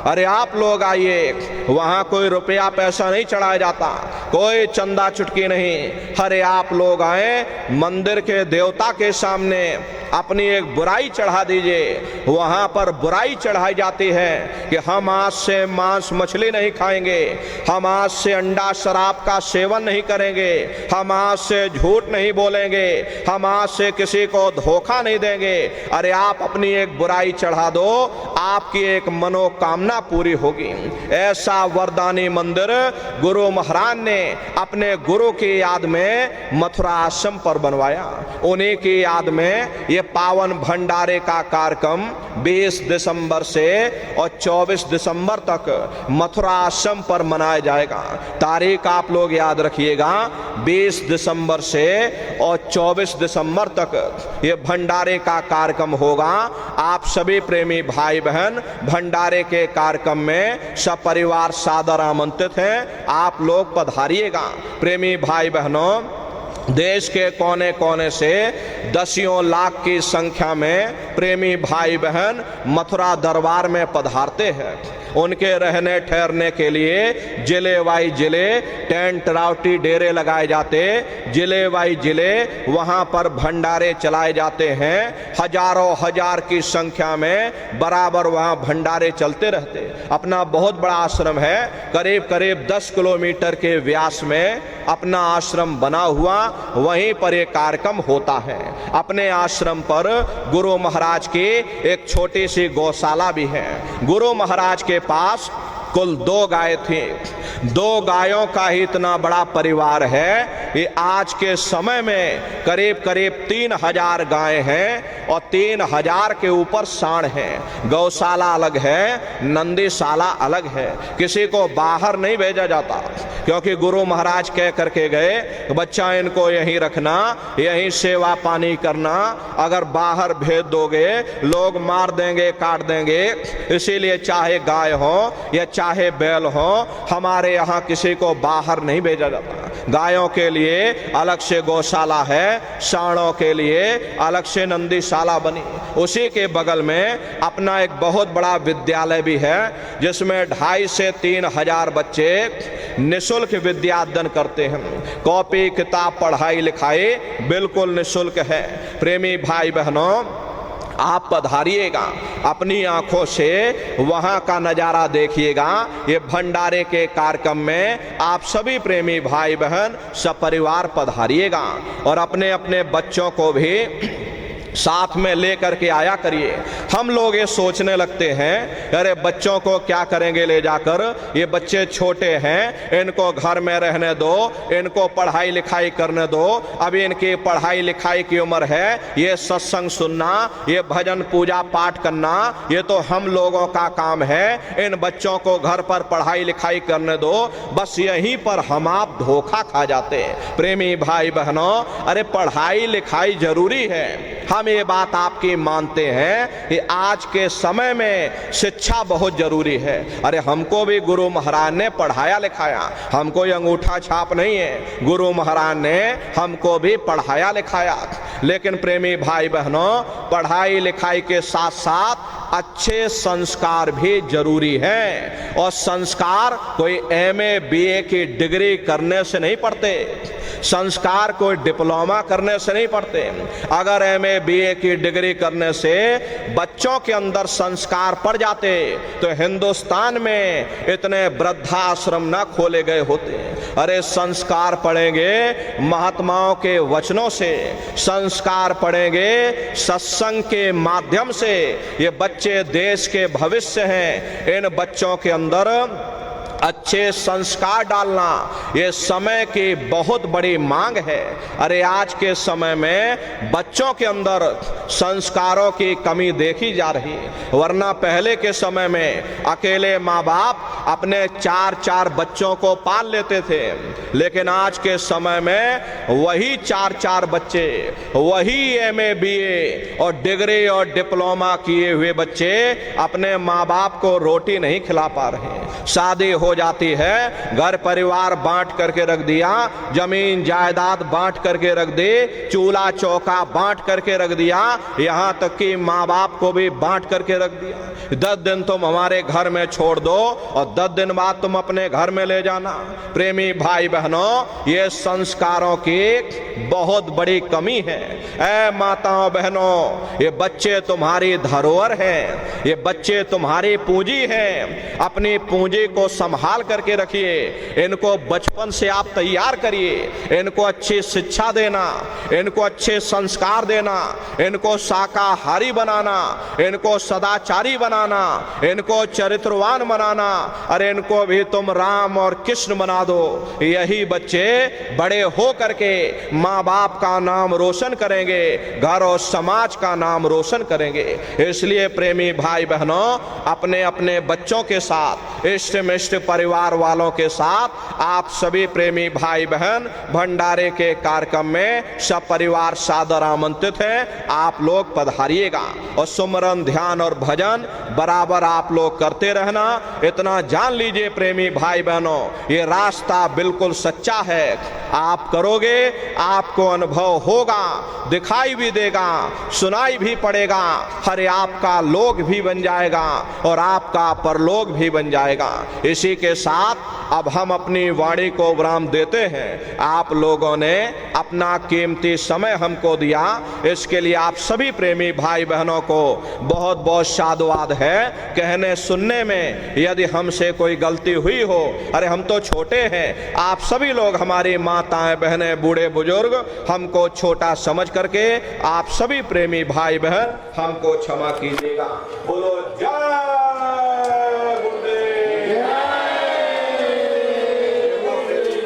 अरे आप लोग आइए, वहां कोई रुपया पैसा नहीं चढ़ाया जाता, कोई चंदा चुटकी नहीं। अरे आप लोग आए, मंदिर के देवता के सामने अपनी एक बुराई चढ़ा दीजिए। वहां पर बुराई चढ़ाई जाती है कि हम आज से मांस मछली नहीं खाएंगे, हम आज से अंडा शराब का सेवन नहीं करेंगे, हम आज से झूठ नहीं बोलेंगे, हम आज से किसी को धोखा नहीं देंगे। अरे आप अपनी एक बुराई चढ़ा दो, आपकी एक मनोकामना पूरी होगी। ऐसा वरदानी मंदिर गुरु महाराज ने अपने गुरु की याद में मथुरा आश्रम पर बनवाया। उन्हीं की याद में ये पावन भंडारे का कार्यक्रम 20 दिसंबर से और 24 दिसंबर तक मथुरा आश्रम पर मनाया जाएगा। तारीख आप लोग याद रखिएगा, 20 दिसंबर से और 24 दिसंबर तक ये भंडारे का कार्यक्रम होगा। आप सभी प्रेमी भाई बहन भंडारे के कार्यक्रम में सपरिवार सादर आमंत्रित हैं। आप लोग पधारिएगा। प्रेमी भाई बहनों, देश के कोने कोने से दसियों लाख की संख्या में प्रेमी भाई बहन मथुरा दरबार में पधारते हैं। उनके रहने ठहरने के लिए जिले वाई जिले टेंट रावटी डेरे लगाए जाते, जिले वाई जिले वहां पर भंडारे चलाए जाते हैं। हजारों हजार की संख्या में बराबर वहां भंडारे चलते रहते। अपना बहुत बड़ा आश्रम है, करीब करीब 10 किलोमीटर के व्यास में अपना आश्रम बना हुआ, वहीं पर एक कार्यक्रम होता है। अपने आश्रम पर गुरु महाराज की एक छोटी सी गौशाला भी है। गुरु महाराज के पास कुल 2 गाय थी। 2 गायों का ही इतना बड़ा परिवार है कि आज के समय में करीब करीब 3000 गाय हैं और 3000 के ऊपर सांड हैं। गौशाला अलग है, नंदीशाला अलग है। किसी को बाहर नहीं भेजा जाता, क्योंकि गुरु महाराज कह करके गए, बच्चा इनको यहीं रखना, यहीं सेवा पानी करना, अगर बाहर भेज दोगे लोग मार देंगे, काट देंगे। इसीलिए चाहे गाय हो या चाहे बैल हो, हमारे यहाँ किसी को बाहर नहीं भेजा जाता। गायों के लिए अलग से गौशाला है, सांडों के लिए अलग से नंदीशाला बनी। उसी के बगल में अपना एक बहुत बड़ा विद्यालय भी है, जिसमें 2500 से 3000 बच्चे निःशुल्क विद्या अध्ययन करते हैं। कॉपी किताब पढ़ाई लिखाई बिल्कुल निःशुल्क है। प्रेमी भाई बहनों, आप पधारिएगा, अपनी आंखों से वहां का नजारा देखिएगा। ये भंडारे के कार्यक्रम में आप सभी प्रेमी भाई बहन सपरिवार पधारिएगा और अपने अपने बच्चों को भी साथ में लेकर के आया करिए। हम लोग ये सोचने लगते हैं, अरे बच्चों को क्या करेंगे ले जाकर, ये बच्चे छोटे हैं, इनको घर में रहने दो, इनको पढ़ाई लिखाई करने दो, अभी इनकी पढ़ाई लिखाई की उम्र है। ये सत्संग सुनना, ये भजन पूजा पाठ करना, ये तो हम लोगों का काम है। इन बच्चों को घर पर पढ़ाई लिखाई करने दो। बस यहीं पर हम आप धोखा खा जाते हैं। प्रेमी भाई बहनों, अरे पढ़ाई लिखाई जरूरी है, हम ये बात आपकी मानते हैं कि आज के समय में शिक्षा बहुत जरूरी है। अरे हमको भी गुरु महाराज ने पढ़ाया लिखाया, हमको ये अंगूठा छाप नहीं है, गुरु महाराज ने हमको भी पढ़ाया लिखाया। लेकिन प्रेमी भाई बहनों, पढ़ाई लिखाई के साथ साथ अच्छे संस्कार भी जरूरी हैं। और संस्कार कोई MA BA की डिग्री करने से नहीं पढ़ते, संस्कार कोई डिप्लोमा करने से नहीं पढ़ते। अगर MA BA की डिग्री करने से बच्चों के अंदर संस्कार पड़ जाते तो हिंदुस्तान में इतने वृद्धाश्रम न खोले गए होते। अरे संस्कार पढ़ेंगे महात्माओं के वचनों से, संस्कार पढ़ेंगे सत्संग के माध्यम से। ये बच्चे देश के भविष्य हैं। इन बच्चों के अंदर अच्छे संस्कार डालना ये समय की बहुत बड़ी मांग है। अरे आज के समय में बच्चों के अंदर संस्कारों की कमी देखी जा रही है, वरना पहले के समय में अकेले माँ बाप अपने 4-4 बच्चों को पाल लेते थे, लेकिन आज के समय में वही 4-4 बच्चे, वही MA BA और डिग्री और डिप्लोमा किए हुए बच्चे अपने माँ बाप को रोटी नहीं खिला पा रहे हैं। शादी हो जाती है, घर परिवार बांट करके रख दिया, जमीन जायदाद बांट करके रख दी, चूल्हा चौका बांट करके रख दिया, यहां तक कि माँ बाप को भी बांट करके रख दिया। 10 दिन तुम हमारे घर में छोड़ दो और 10 दिन बाद तुम अपने घर में ले जाना। प्रेमी भाई बहनों, ये संस्कारों की बहुत बड़ी कमी है। ऐ माताओं बहनों, ये बच्चे तुम्हारी धरोहर हैं, ये बच्चे तुम्हारी पूंजी हैं। अपनी पूंजी को संभाल करके रखिए, इनको बचपन से आप तैयार करिए, इनको अच्छी शिक्षा देना, इनको अच्छे संस्कार देना, इनको शाकाहारी बनाना, इनको सदाचारी बनाना, इनको चरित्रवान बनाना। अरे इनको भी तुम राम और कृष्ण बना दो, यही बच्चे बड़े हो करके माँ बाप का नाम रोशन करेंगे, घर और समाज का नाम रोशन करेंगे। इसलिए प्रेमी भाई बहनों, अपने अपने बच्चों के साथ, इष्ट मिष्ट परिवार वालों के साथ आप सभी प्रेमी भाई बहन भंडारे के कार्यक्रम में सब परिवार सादर आमंत्रित हैं। आप लोग पधारिएगा और सुमरन ध्यान और भजन बराबर आप लोग करते रहना। इतना जान लीजिए प्रेमी भाई बहनों, ये रास्ता बिल्कुल सच्चा है। आप करोगे, आपको अनुभव होगा, दिखाई भी देगा, सुनाई भी पड़ेगा। हरे आपका लोक भी बन जाएगा और आपका परलोक भी बन जाएगा। इसी के साथ अब हम अपनी वाणी को विराम देते हैं। आप लोगों ने अपना कीमती समय हमको दिया, इसके लिए आप सभी प्रेमी भाई बहनों को बहुत बहुत साधुवाद है। कहने सुनने में यदि हमसे कोई गलती हुई हो, अरे हम तो छोटे हैं, आप सभी लोग हमारी माताएं बहनें बूढ़े बुजुर्ग हमको छोटा समझ करके आप सभी प्रेमी भाई बहन हमको क्षमा कीजिएगा। बोलो जय गुरुदेव।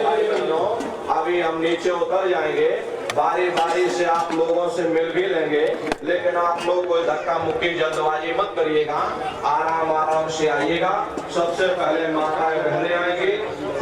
भाई बहनों, अभी हम नीचे उतर जाएंगे, बारी बारी से आप लोगों से मिल भी लेंगे, लेकिन आप लोग कोई धक्का मुक्की जल्दबाजी मत करिएगा, आराम आराम से आइएगा। सबसे पहले माताएं बहनें आएंगी,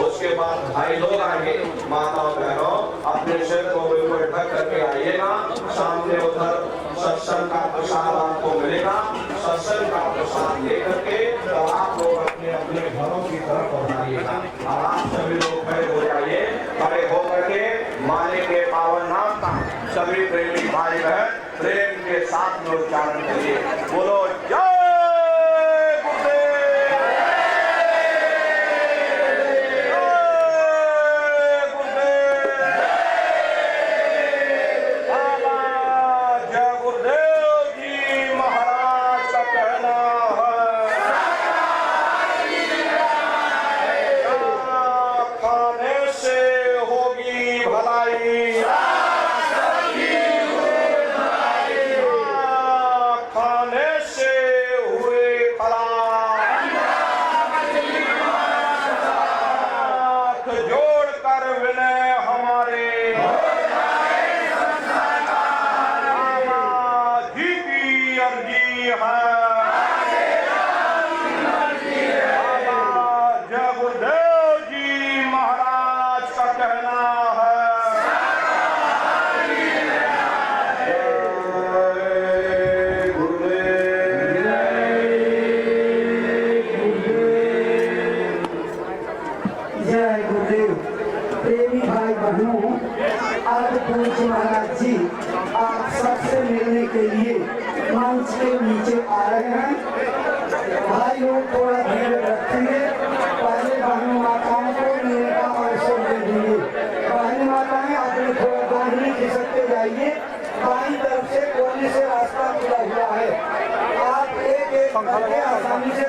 उसके बाद भाई लोग आएंगे। माताओं बहनों, अपने सिर को बिल्कुल ढक करके आइएगा। सामने उधर सत्संग का प्रसाद आपको मिलेगा, सत्संग का प्रसाद लेकर के तो आप लोग अपने अपने घरों की तरफ पहुंचाइएगा। और आप सभी लोग खड़े हो जाइए, खड़े होकर के मालिक के पावन नाम का सभी प्रेमी भाई बहन प्रेम के साथ में उच्चारण करिए। बोलो जय महाराज जी आप सबसे मिलने के लिए मंच के नीचे आ रहे हैं। भाई लोग थोड़ा धीरे रखेंगे, पहले बहनों माताओं को मिलने का अवसर दे देंगे। बहन माताएं अपने थोड़ा दाहिने खिसकते जाइए, बाई तरफ से कोने से रास्ता खुला हुआ है, आप एक एक करके आसानी से